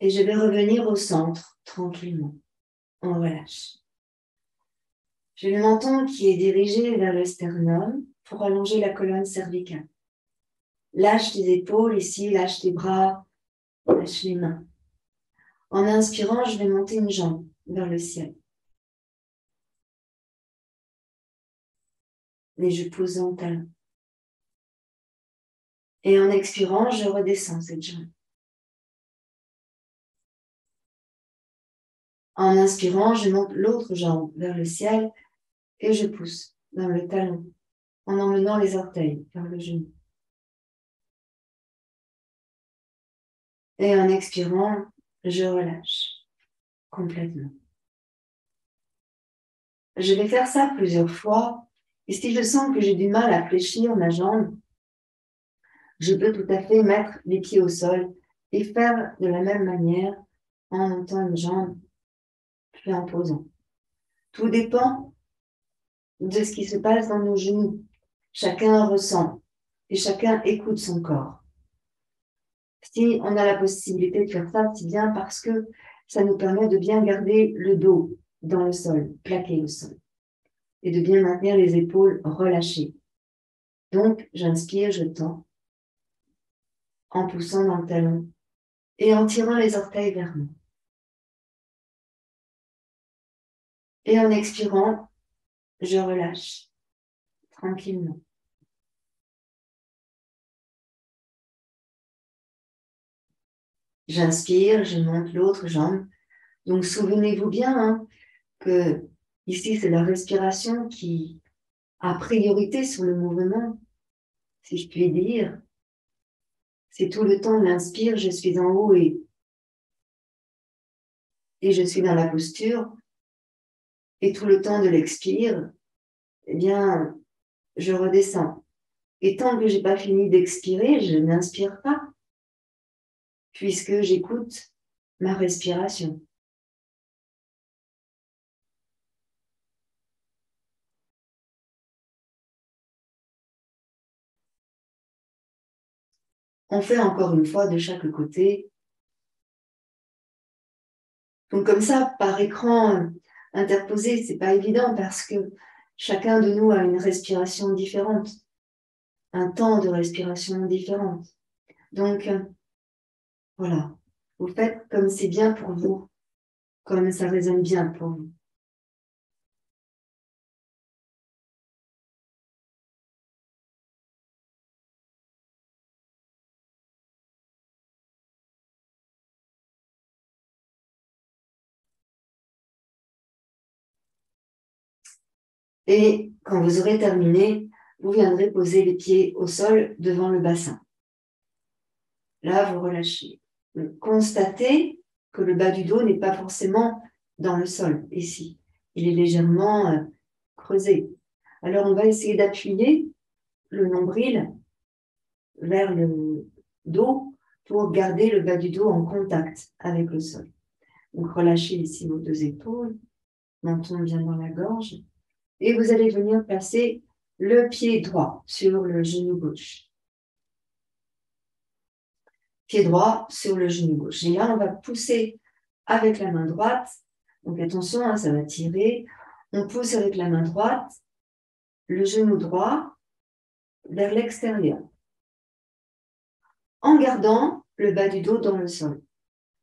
Et je vais revenir au centre, tranquillement. On relâche. J'ai le menton qui est dirigé vers le sternum pour allonger la colonne cervicale. Lâche tes épaules ici, lâche tes bras, lâche les mains. En inspirant, je vais monter une jambe vers le ciel. Et je pose en talon. Et en expirant, je redescends cette jambe. En inspirant, je monte l'autre jambe vers le ciel et je pousse dans le talon en emmenant les orteils vers le genou. Et en expirant, je relâche complètement. Je vais faire ça plusieurs fois. Et si je sens que j'ai du mal à fléchir ma jambe, je peux tout à fait mettre les pieds au sol et faire de la même manière en montant une jambe puis en posant. Tout dépend de ce qui se passe dans nos genoux. Chacun ressent et chacun écoute son corps. Si on a la possibilité de faire ça, c'est bien parce que ça nous permet de bien garder le dos dans le sol, plaqué au sol, et de bien maintenir les épaules relâchées. Donc, j'inspire, je tends, en poussant dans le talon et en tirant les orteils vers moi. Et en expirant, je relâche tranquillement. J'inspire, je monte l'autre jambe. Donc, souvenez-vous bien que ici, c'est la respiration qui a priorité sur le mouvement, si je puis dire. C'est tout le temps de l'inspire, je suis en haut et je suis dans la posture. Et tout le temps de l'expire, eh bien, je redescends. Et tant que j'ai pas fini d'expirer, je n'inspire pas, puisque j'écoute ma respiration. On fait encore une fois de chaque côté. Donc comme ça, par écran interposé, c'est pas évident parce que chacun de nous a une respiration différente, un temps de respiration différent. Donc voilà, vous faites comme c'est bien pour vous, comme ça résonne bien pour vous. Et quand vous aurez terminé, vous viendrez poser les pieds au sol devant le bassin. Là, vous relâchez. Constatez que le bas du dos n'est pas forcément dans le sol, ici. Il est légèrement creusé. Alors, on va essayer d'appuyer le nombril vers le dos pour garder le bas du dos en contact avec le sol. Donc, relâchez ici vos deux épaules, menton bien dans la gorge. Et vous allez venir placer le pied droit sur le genou gauche. Pied droit sur le genou gauche. Et là, on va pousser avec la main droite. Donc attention, ça va tirer. On pousse avec la main droite le genou droit vers l'extérieur, en gardant le bas du dos dans le sol.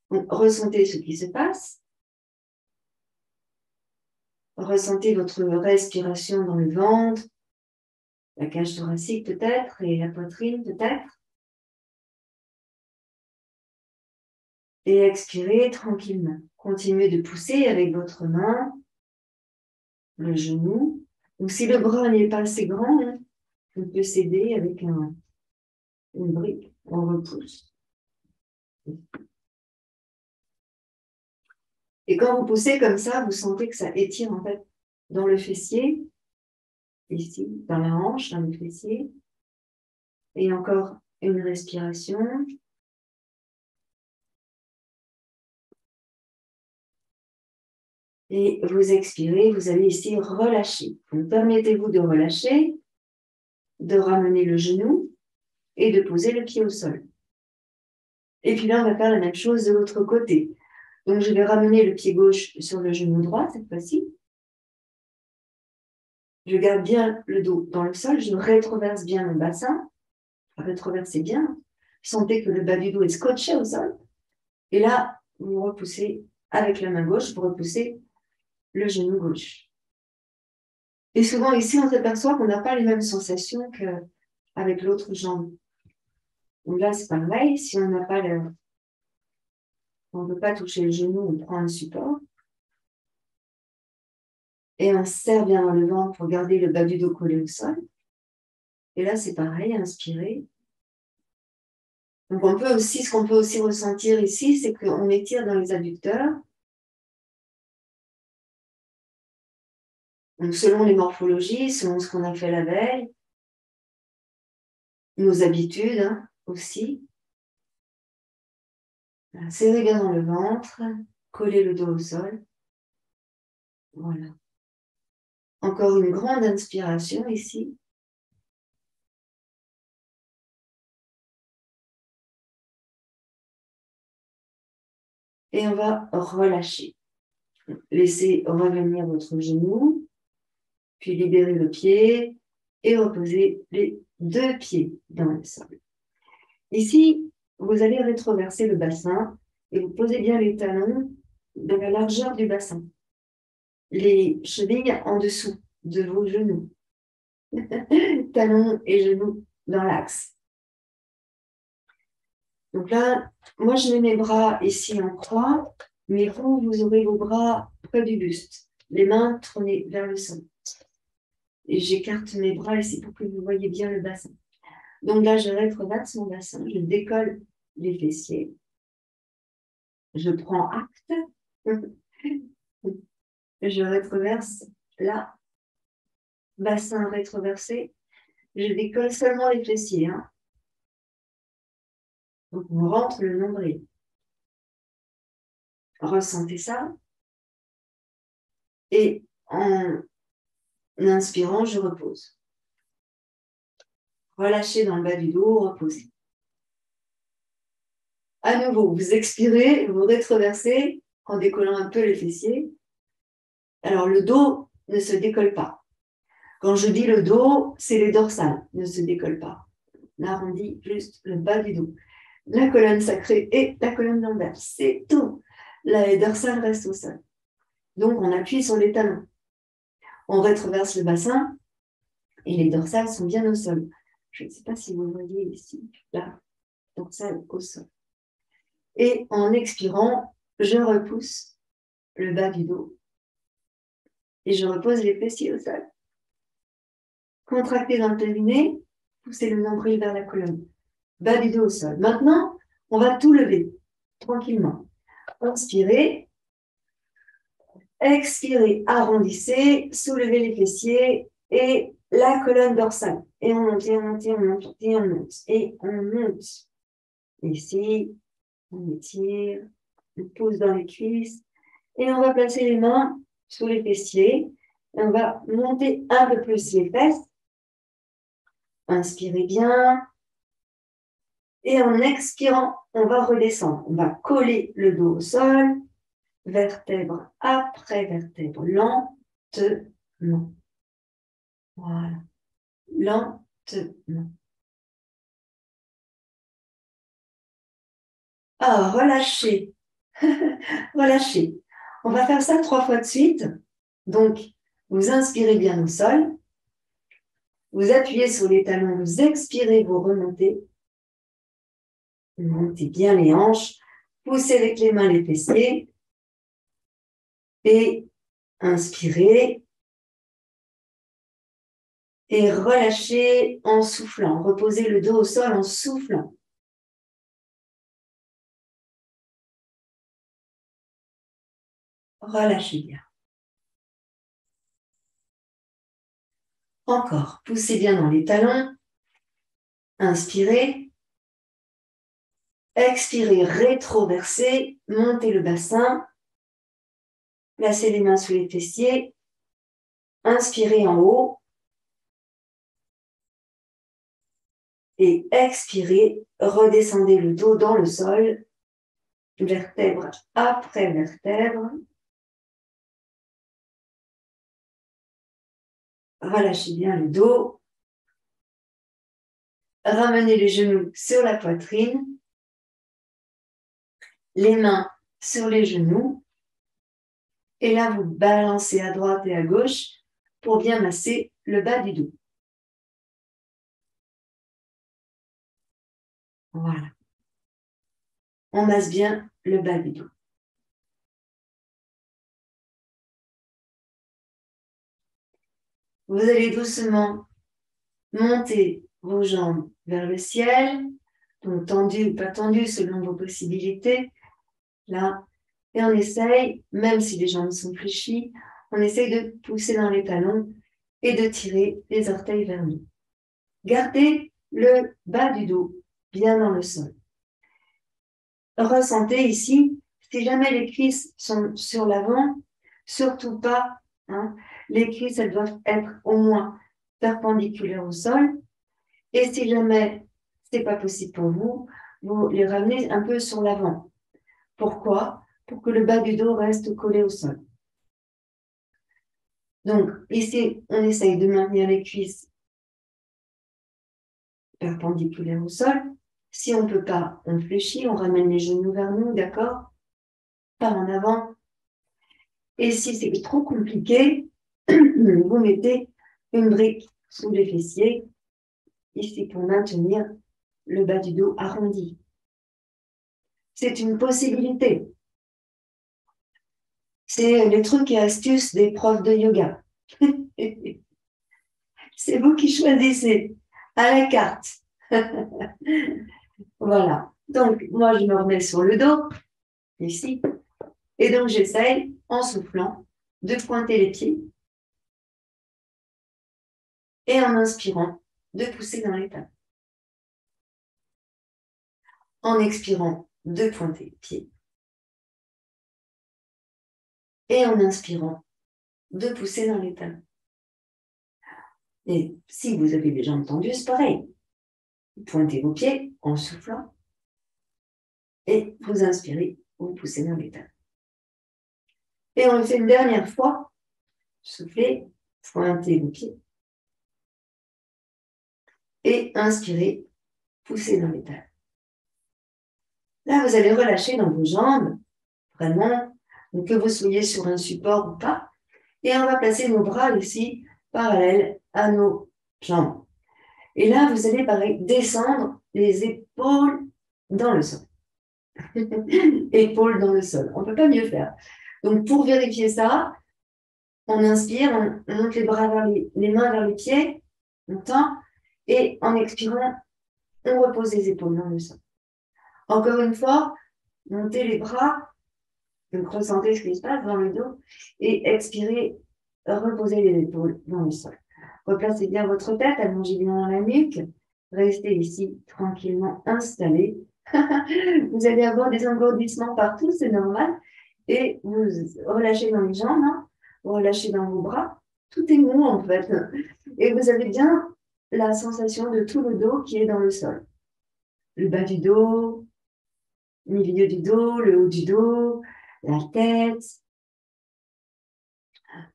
Donc, ressentez ce qui se passe. Ressentez votre respiration dans le ventre, la cage thoracique peut-être et la poitrine peut-être. Et expirez tranquillement. Continuez de pousser avec votre main le genou. Donc, si le bras n'est pas assez grand, on peut s'aider avec une brique. On repousse. Et quand vous poussez comme ça, vous sentez que ça étire en fait dans le fessier, ici, dans la hanche, dans le fessier. Et encore une respiration. Et vous expirez, vous allez ici relâcher. Donc, permettez-vous de relâcher, de ramener le genou et de poser le pied au sol. Et puis là, on va faire la même chose de l'autre côté. Donc, je vais ramener le pied gauche sur le genou droit cette fois-ci. Je garde bien le dos dans le sol, je rétroverse bien le bassin. Rétroversez bien. Sentez que le bas du dos est scotché au sol. Et là, vous repoussez avec la main gauche, vous repoussez le genou gauche. Et souvent ici, on s'aperçoit qu'on n'a pas les mêmes sensations qu'avec l'autre jambe. Donc là, c'est pareil, si on n'a pas on ne peut pas toucher le genou, on prend un support. Et on serre bien dans le ventre pour garder le bas du dos collé au sol. Et là, c'est pareil, inspirez. Donc, ce qu'on peut aussi ressentir ici, c'est qu'on étire dans les adducteurs. Donc, selon les morphologies, selon ce qu'on a fait la veille, nos habitudes aussi. Serrez bien dans le ventre, collez le dos au sol. Voilà. Encore une grande inspiration ici. Et on va relâcher. Laissez revenir votre genou, puis libérez le pied et reposez les deux pieds dans le sol. Ici, vous allez rétroverser le bassin et vous posez bien les talons de la largeur du bassin. Les chevilles en dessous de vos genoux. Talons et genoux dans l'axe. Donc là, moi je mets mes bras ici en croix, mais vous aurez vos bras près du buste, les mains tournées vers le sol. Et j'écarte mes bras ici pour que vous voyez bien le bassin. Donc là, je rétroverse mon bassin, je décolle les fessiers. Je prends acte. Je rétroverse là, bassin rétroversé. Je décolle seulement les fessiers. Donc, on rentre le nombril. Ressentez ça. Et en inspirant, je repose. Relâchez dans le bas du dos, reposez. À nouveau, vous expirez, vous rétroversez en décollant un peu les fessiers. Alors, le dos ne se décolle pas. Quand je dis le dos, c'est les dorsales, ne se décollent pas. On arrondit juste le bas du dos. La colonne sacrée et la colonne lombaire, c'est tout. La dorsale reste au sol. Donc, on appuie sur les talons. On rétroverse le bassin et les dorsales sont bien au sol. Je ne sais pas si vous voyez ici, la dorsale au sol. Et en expirant, je repousse le bas du dos et je repose les fessiers au sol. Contractez dans le périnée, poussez le nombril vers la colonne. Bas du dos au sol. Maintenant, on va tout lever tranquillement. Inspirez. Expirez, arrondissez, soulevez les fessiers et la colonne dorsale. Et on monte, et on monte, et on monte, et on monte, et on monte. Ici, on étire, on pousse dans les cuisses. Et on va placer les mains sous les fessiers. Et on va monter un peu plus les fesses. Inspirez bien. Et en expirant, on va redescendre. On va coller le dos au sol. Vertèbre après vertèbre, lentement. Voilà, lentement. Ah, relâchez Relâchez. On va faire ça 3 fois de suite. Donc, vous inspirez bien au sol. Vous appuyez sur les talons, vous expirez, vous remontez. Vous montez bien les hanches. Poussez avec les mains les fessiers. Et inspirez. Et relâchez en soufflant. Reposez le dos au sol en soufflant. Relâchez bien. Encore, poussez bien dans les talons. Inspirez. Expirez, rétroversez. Montez le bassin. Placez les mains sous les fessiers. Inspirez en haut. Et expirez. Redescendez le dos dans le sol. Vertèbre après vertèbre. Relâchez bien le dos. Ramenez les genoux sur la poitrine. Les mains sur les genoux. Et là, vous balancez à droite et à gauche pour bien masser le bas du dos. Voilà. On masse bien le bas du dos. Vous allez doucement monter vos jambes vers le ciel, donc tendues ou pas tendues selon vos possibilités. Là, et on essaye, même si les jambes sont fléchies, on essaye de pousser dans les talons et de tirer les orteils vers nous. Gardez le bas du dos bien dans le sol. Ressentez ici, si jamais les cuisses sont sur l'avant, surtout pas, hein, les cuisses, elles doivent être au moins perpendiculaires au sol. Et si jamais c'est pas possible pour vous, vous les ramenez un peu sur l'avant. Pourquoi? Pour que le bas du dos reste collé au sol. Donc, ici, on essaye de maintenir les cuisses perpendiculaires au sol. Si on ne peut pas, on fléchit, on ramène les genoux vers nous, d'accord? Pas en avant. Et si c'est trop compliqué, vous mettez une brique sous les fessiers, ici pour maintenir le bas du dos arrondi. C'est une possibilité. C'est les trucs et astuces des profs de yoga. C'est vous qui choisissez à la carte. Voilà. Donc, moi, je me remets sur le dos, ici. Et donc, j'essaye, en soufflant, de pointer les pieds. Et en inspirant, de pousser dans les talons. En expirant, de pointer les pieds. Et en inspirant, de pousser dans les talons. Et si vous avez les jambes tendues, c'est pareil. Pointez vos pieds en soufflant. Et vous inspirez, vous poussez dans les talons. Et on le fait une dernière fois. Soufflez, pointez vos pieds. Et inspirez, poussez dans les talons. Là, vous allez relâcher dans vos jambes, vraiment, donc que vous soyez sur un support ou pas. Et on va placer nos bras ici, parallèles à nos jambes. Et là, vous allez, pareil, descendre les épaules dans le sol. Épaules dans le sol. On ne peut pas mieux faire. Donc, pour vérifier ça, on inspire, on monte les bras vers les mains vers les pieds, on tend, et en expirant, on repose les épaules dans le sol. Encore une fois, montez les bras, donc ressentez ce qui se passe dans le dos, et expirez, reposez les épaules dans le sol. Replacez bien votre tête, allongez bien dans la nuque, restez ici tranquillement installé. Vous allez avoir des engourdissements partout, c'est normal, et vous relâchez dans les jambes, hein, vous relâchez dans vos bras, tout est mou en fait, et vous avez bien la sensation de tout le dos qui est dans le sol. Le bas du dos, milieu du dos, le haut du dos, la tête.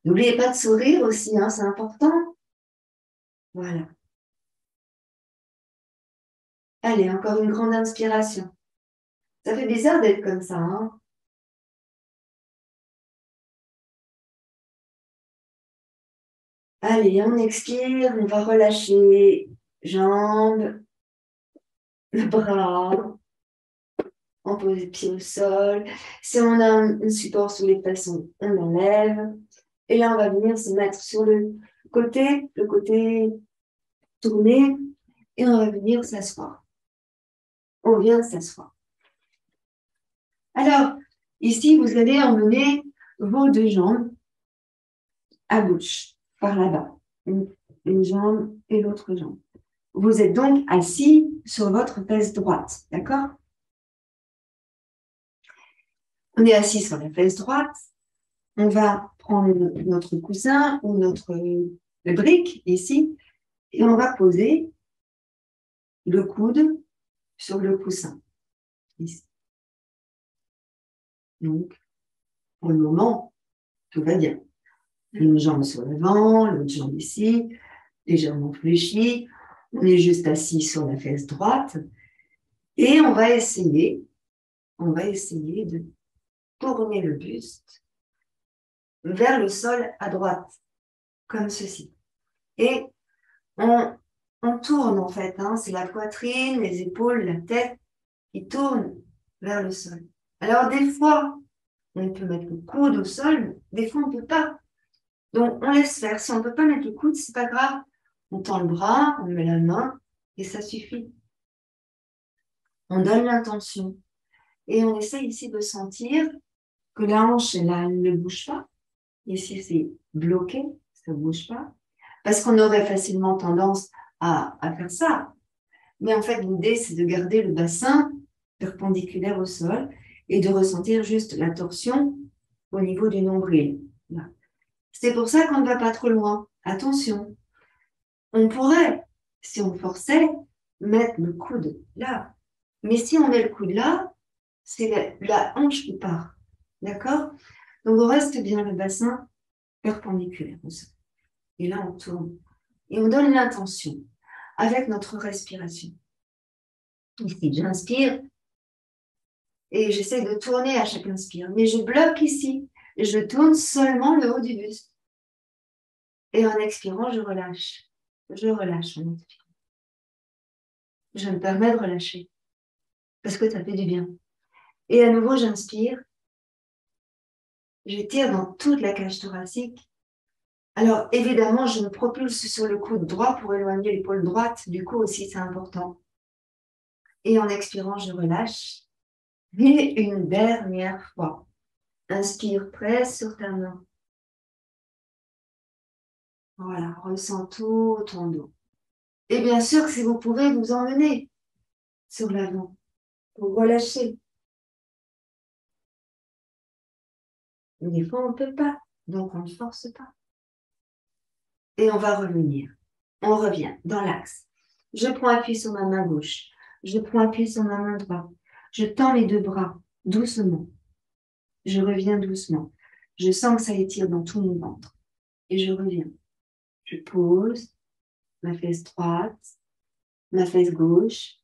N'oubliez pas de sourire aussi, hein, c'est important. Voilà. Allez, encore une grande inspiration. Ça fait bizarre d'être comme ça, hein. Allez, on expire, on va relâcher jambes, bras, on pose les pieds au sol. Si on a un support sous les façons, on l'enlève. Et là, on va venir se mettre sur le côté tourné, et on va venir s'asseoir. On vient s'asseoir. Alors, ici, vous allez emmener vos deux jambes à gauche, par là-bas. Une jambe et l'autre jambe. Vous êtes donc assis sur votre fesse droite, d'accord? On est assis sur la fesse droite. On va prendre notre coussin ou notre brique ici et on va poser le coude sur le coussin. Ici. Donc, pour le moment, tout va bien. Une jambe sur l'avant, l'autre jambe ici, légèrement fléchie. On est juste assis sur la fesse droite et on va essayer de tourner le buste vers le sol à droite, comme ceci. Et on tourne en fait, hein, c'est la poitrine, les épaules, la tête qui tournent vers le sol. Alors des fois, on peut mettre le coude au sol, des fois on ne peut pas. Donc on laisse faire. Si on ne peut pas mettre le coude, c'est pas grave. On tend le bras, on met la main et ça suffit. On donne l'intention. Et on essaie ici de sentir que la hanche, elle ne bouge pas. Ici, c'est bloqué, ça ne bouge pas. Parce qu'on aurait facilement tendance à faire ça. Mais en fait, l'idée, c'est de garder le bassin perpendiculaire au sol et de ressentir juste la torsion au niveau du nombril. Là. C'est pour ça qu'on ne va pas trop loin. Attention. On pourrait, si on forçait, mettre le coude là. Mais si on met le coude là, c'est la hanche qui part. D'accord? Donc, on reste bien le bassin perpendiculaire au sol. Et là, on tourne. Et on donne l'intention avec notre respiration. Ici, j'inspire et j'essaie de tourner à chaque inspire. Mais je bloque ici et je tourne seulement le haut du buste. Et en expirant, je relâche. Je relâche en expirant. Je me permets de relâcher parce que ça fait du bien. Et à nouveau, j'inspire. J'étire dans toute la cage thoracique. Alors, évidemment, je me propulse sur le coude droit pour éloigner l'épaule droite. Du coup, aussi, c'est important. Et en expirant, je relâche. Et une dernière fois. Inspire, presse sur ta main. Voilà, ressens tout ton dos. Et bien sûr, si vous pouvez, vous emmener sur l'avant pour relâcher. Mais des fois, on ne peut pas, donc on ne force pas. Et on va revenir. On revient dans l'axe. Je prends appui sur ma main gauche. Je prends appui sur ma main droite. Je tends les deux bras doucement. Je reviens doucement. Je sens que ça étire dans tout mon ventre. Et je reviens. Je pose ma fesse droite, ma fesse gauche.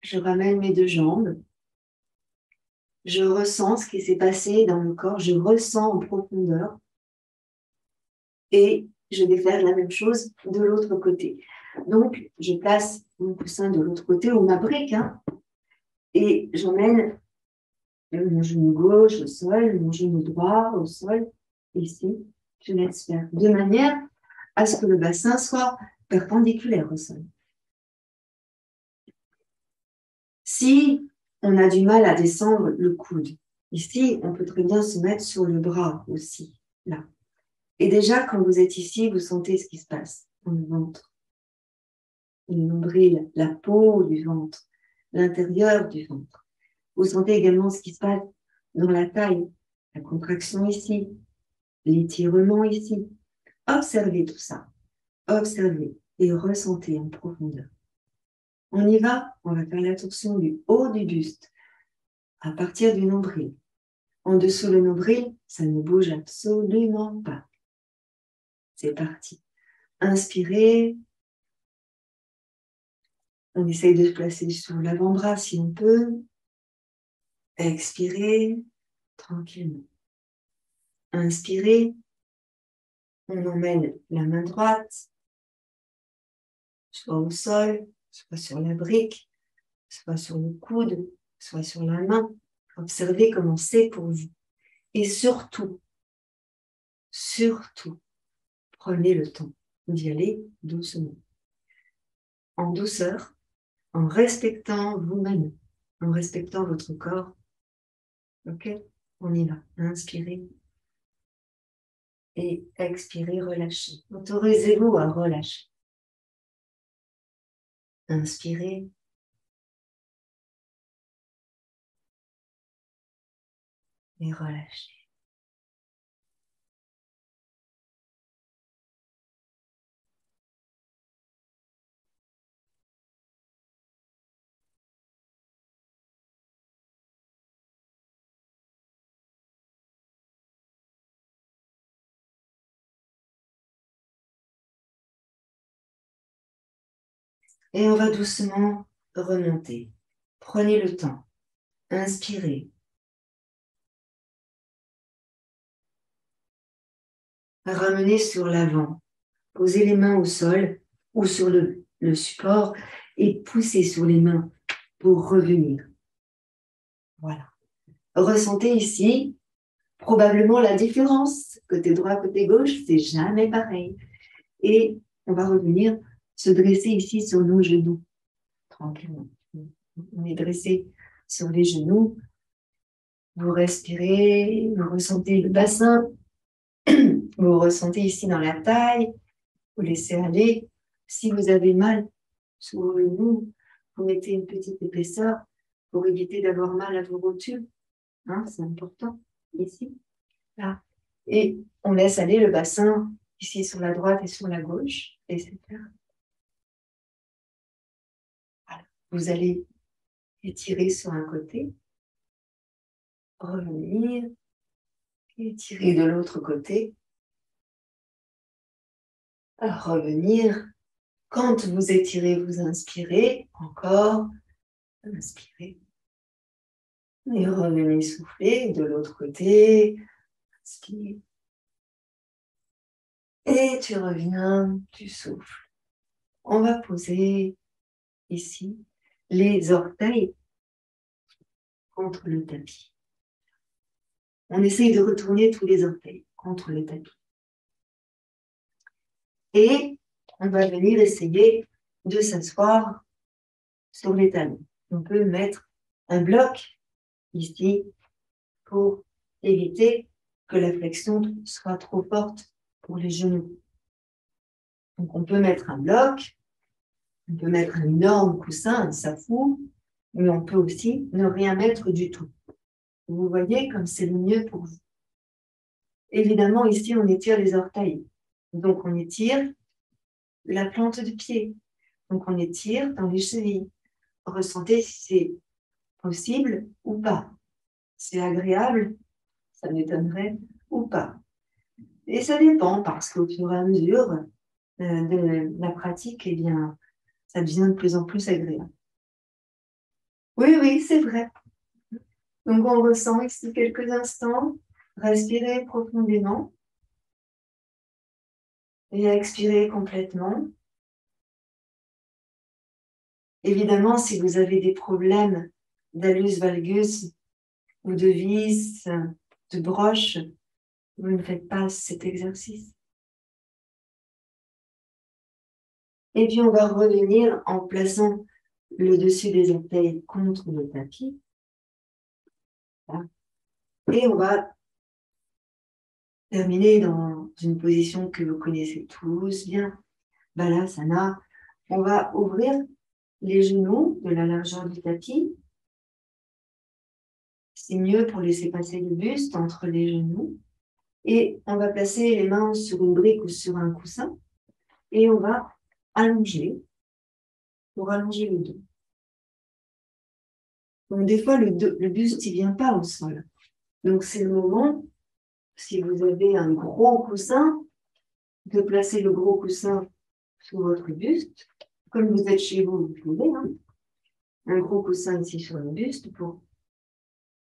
Je ramène mes deux jambes. Je ressens ce qui s'est passé dans le corps. Je ressens en profondeur. Et je vais faire la même chose de l'autre côté. Donc, je place mon coussin de l'autre côté ou ma brique, hein, et j'emmène mon genou gauche au sol, mon genou droit au sol. Ici, je laisse faire de manière à ce que le bassin soit perpendiculaire au sol. Si on a du mal à descendre le coude, ici, on peut très bien se mettre sur le bras aussi, là. Et déjà, quand vous êtes ici, vous sentez ce qui se passe dans le ventre, le nombril, la peau du ventre, l'intérieur du ventre. Vous sentez également ce qui se passe dans la taille, la contraction ici, l'étirement ici. Observez tout ça. Observez et ressentez en profondeur. On y va, on va faire la torsion du haut du buste à partir du nombril. En dessous le nombril, ça ne bouge absolument pas. C'est parti. Inspirez. On essaye de se placer sur l'avant-bras si on peut. Expirez tranquillement. Inspirez. On emmène la main droite, soit au sol, soit sur la brique, soit sur le coude, soit sur la main. Observez comment c'est pour vous. Et surtout, prenez le temps d'y aller doucement. En douceur, en respectant vous-même, en respectant votre corps. Ok? On y va. Inspirez. Et expirez, relâchez. Autorisez-vous à relâcher. Inspirez. Et relâchez. Et on va doucement remonter. Prenez le temps. Inspirez. Ramenez sur l'avant. Posez les mains au sol ou sur le support et poussez sur les mains pour revenir. Voilà. Ressentez ici probablement la différence. Côté droit, côté gauche, c'est jamais pareil. Et on va revenir se dresser ici sur nos genoux. Tranquillement. On est dressé sur les genoux. Vous respirez, vous ressentez le bassin. Vous ressentez ici dans la taille. Vous laissez aller. Si vous avez mal sur vos genoux, vous mettez une petite épaisseur pour éviter d'avoir mal à vos rotules. Hein, c'est important. Ici. Là. Et on laisse aller le bassin ici sur la droite et sur la gauche. Et c'est faire. Voilà. Vous allez étirer sur un côté, revenir, étirer de l'autre côté, revenir. Quand vous étirez, vous inspirez, encore, inspirez. Et revenez souffler de l'autre côté, inspire. Et tu reviens, tu souffles. On va poser ici les orteils contre le tapis. On essaye de retourner tous les orteils contre le tapis. Et on va venir essayer de s'asseoir sur les talons. On peut mettre un bloc ici pour éviter que la flexion soit trop forte pour les genoux. Donc on peut mettre un bloc, on peut mettre un énorme coussin, un safou, mais on peut aussi ne rien mettre du tout. Vous voyez comme c'est le mieux pour vous. Évidemment, ici, on étire les orteils. Donc, on étire la plante du pied. Donc, on étire dans les chevilles. Ressentez si c'est possible ou pas. C'est agréable, ça m'étonnerait, ou pas. Et ça dépend, parce qu'au fur et à mesure de la pratique, eh bien, ça devient de plus en plus agréable. Oui, oui, c'est vrai. Donc, on ressent ici quelques instants. Respirez profondément. Et expirez complètement. Évidemment, si vous avez des problèmes d'allus valgus ou de vis, de broche, vous ne faites pas cet exercice. Et puis, on va revenir en plaçant le dessus des orteils contre le tapis. Voilà. Et on va terminer dans une position que vous connaissez tous bien, Balasana. On va ouvrir les genoux de la largeur du tapis. C'est mieux pour laisser passer le buste entre les genoux. Et on va placer les mains sur une brique ou sur un coussin. Et on va allonger pour allonger le dos. Donc, des fois, le buste, il ne vient pas au sol. Donc, c'est le moment, si vous avez un gros coussin, de placer le gros coussin sous votre buste. Comme vous êtes chez vous, vous pouvez, hein. Un gros coussin ici sur le buste pour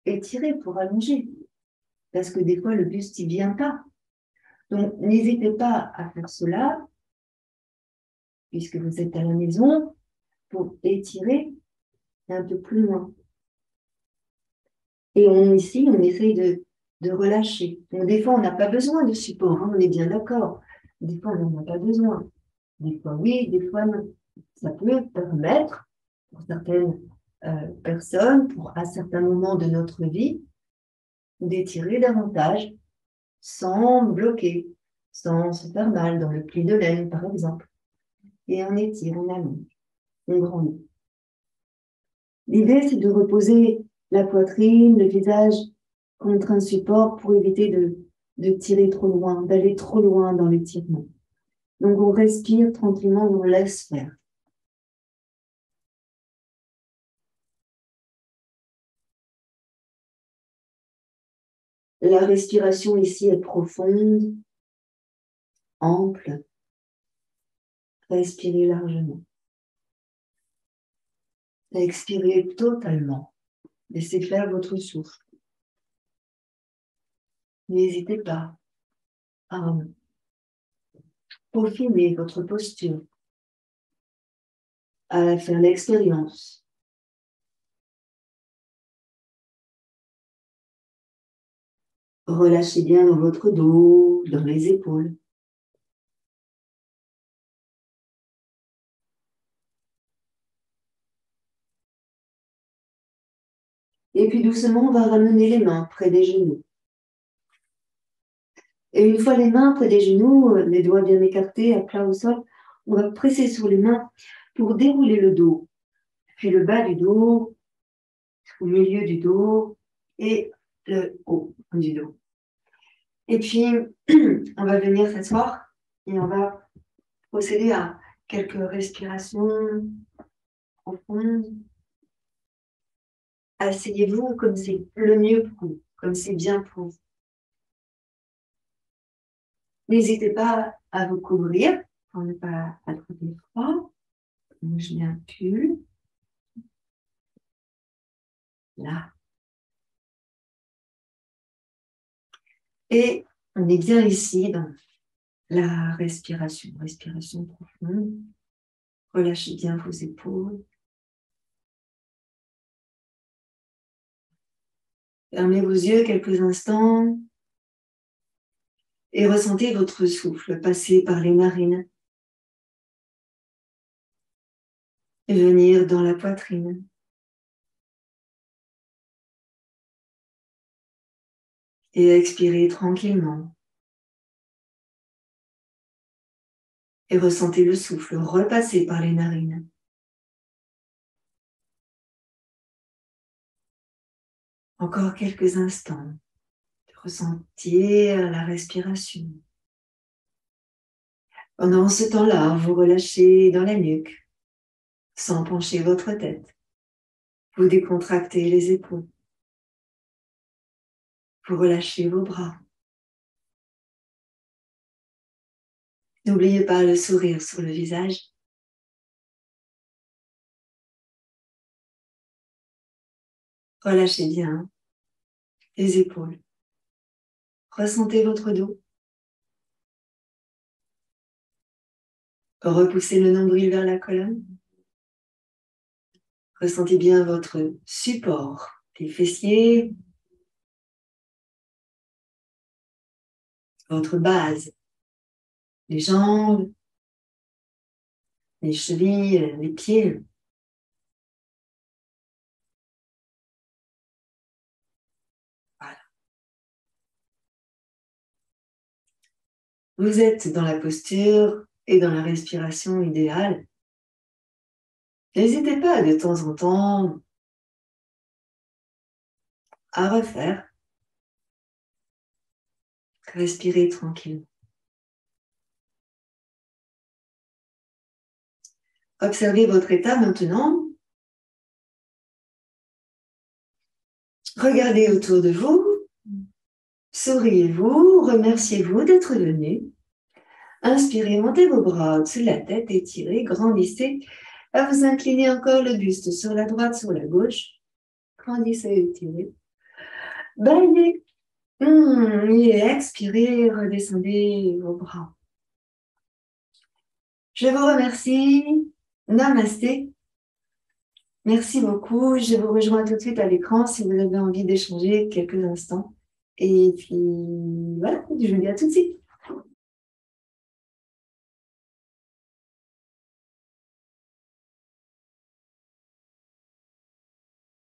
étirer, pour allonger. Parce que des fois, le buste, il ne vient pas. Donc, n'hésitez pas à faire cela, puisque vous êtes à la maison, pour étirer un peu plus loin. Et ici, on essaye de relâcher. Donc, des fois, on n'a pas besoin de support, hein, on est bien d'accord. Des fois, on n'en a pas besoin. Des fois, oui, des fois, non. Ça peut permettre, pour certaines personnes, à certains moments de notre vie, d'étirer davantage sans bloquer, sans se faire mal dans le pli de laine, par exemple. Et on étire, on allonge, on grandit. L'idée, c'est de reposer la poitrine, le visage contre un support pour éviter de tirer trop loin, d'aller trop loin dans l'étirement. Donc, on respire tranquillement, on laisse faire. La respiration ici est profonde, ample. Respirez largement. Expirez totalement. Laissez faire votre souffle. N'hésitez pas à peaufiner votre posture, à faire l'expérience. Relâchez bien dans votre dos, dans les épaules. Et puis doucement, on va ramener les mains près des genoux. Et une fois les mains près des genoux, les doigts bien écartés, à plat au sol, on va presser sur les mains pour dérouler le dos. Puis le bas du dos, au milieu du dos et le haut du dos. Et puis, on va venir s'asseoir et on va procéder à quelques respirations profondes. Asseyez-vous comme c'est le mieux pour vous, comme c'est bien pour vous. N'hésitez pas à vous couvrir pour ne pas attraper froid. Je mets un pull. Là. Et on est bien ici dans la respiration profonde. Relâchez bien vos épaules. Fermez vos yeux quelques instants et ressentez votre souffle passer par les narines et venir dans la poitrine. Et expirez tranquillement. Et ressentez le souffle repasser par les narines. Encore quelques instants. Ressentir la respiration. Pendant ce temps-là, vous relâchez dans la nuque, sans pencher votre tête. Vous décontractez les épaules. Vous relâchez vos bras. N'oubliez pas le sourire sur le visage. Relâchez bien les épaules. Ressentez votre dos. Repoussez le nombril vers la colonne. Ressentez bien votre support, les fessiers, votre base, les jambes, les chevilles, les pieds. Voilà. Vous êtes dans la posture et dans la respiration idéale. N'hésitez pas de temps en temps à refaire. Respirez tranquillement. Observez votre état maintenant. Regardez autour de vous. Souriez-vous, remerciez-vous d'être venu. Inspirez, montez vos bras au-dessus de la tête, étirez, grandissez. À vous incliner encore le buste sur la droite, sur la gauche. Grandissez, étirez. Baillez Et expirez, redescendez vos bras. Je vous remercie. Namasté. Merci beaucoup. Je vous rejoins tout de suite à l'écran si vous avez envie d'échanger quelques instants. Et puis voilà, je vous dis à tout de suite.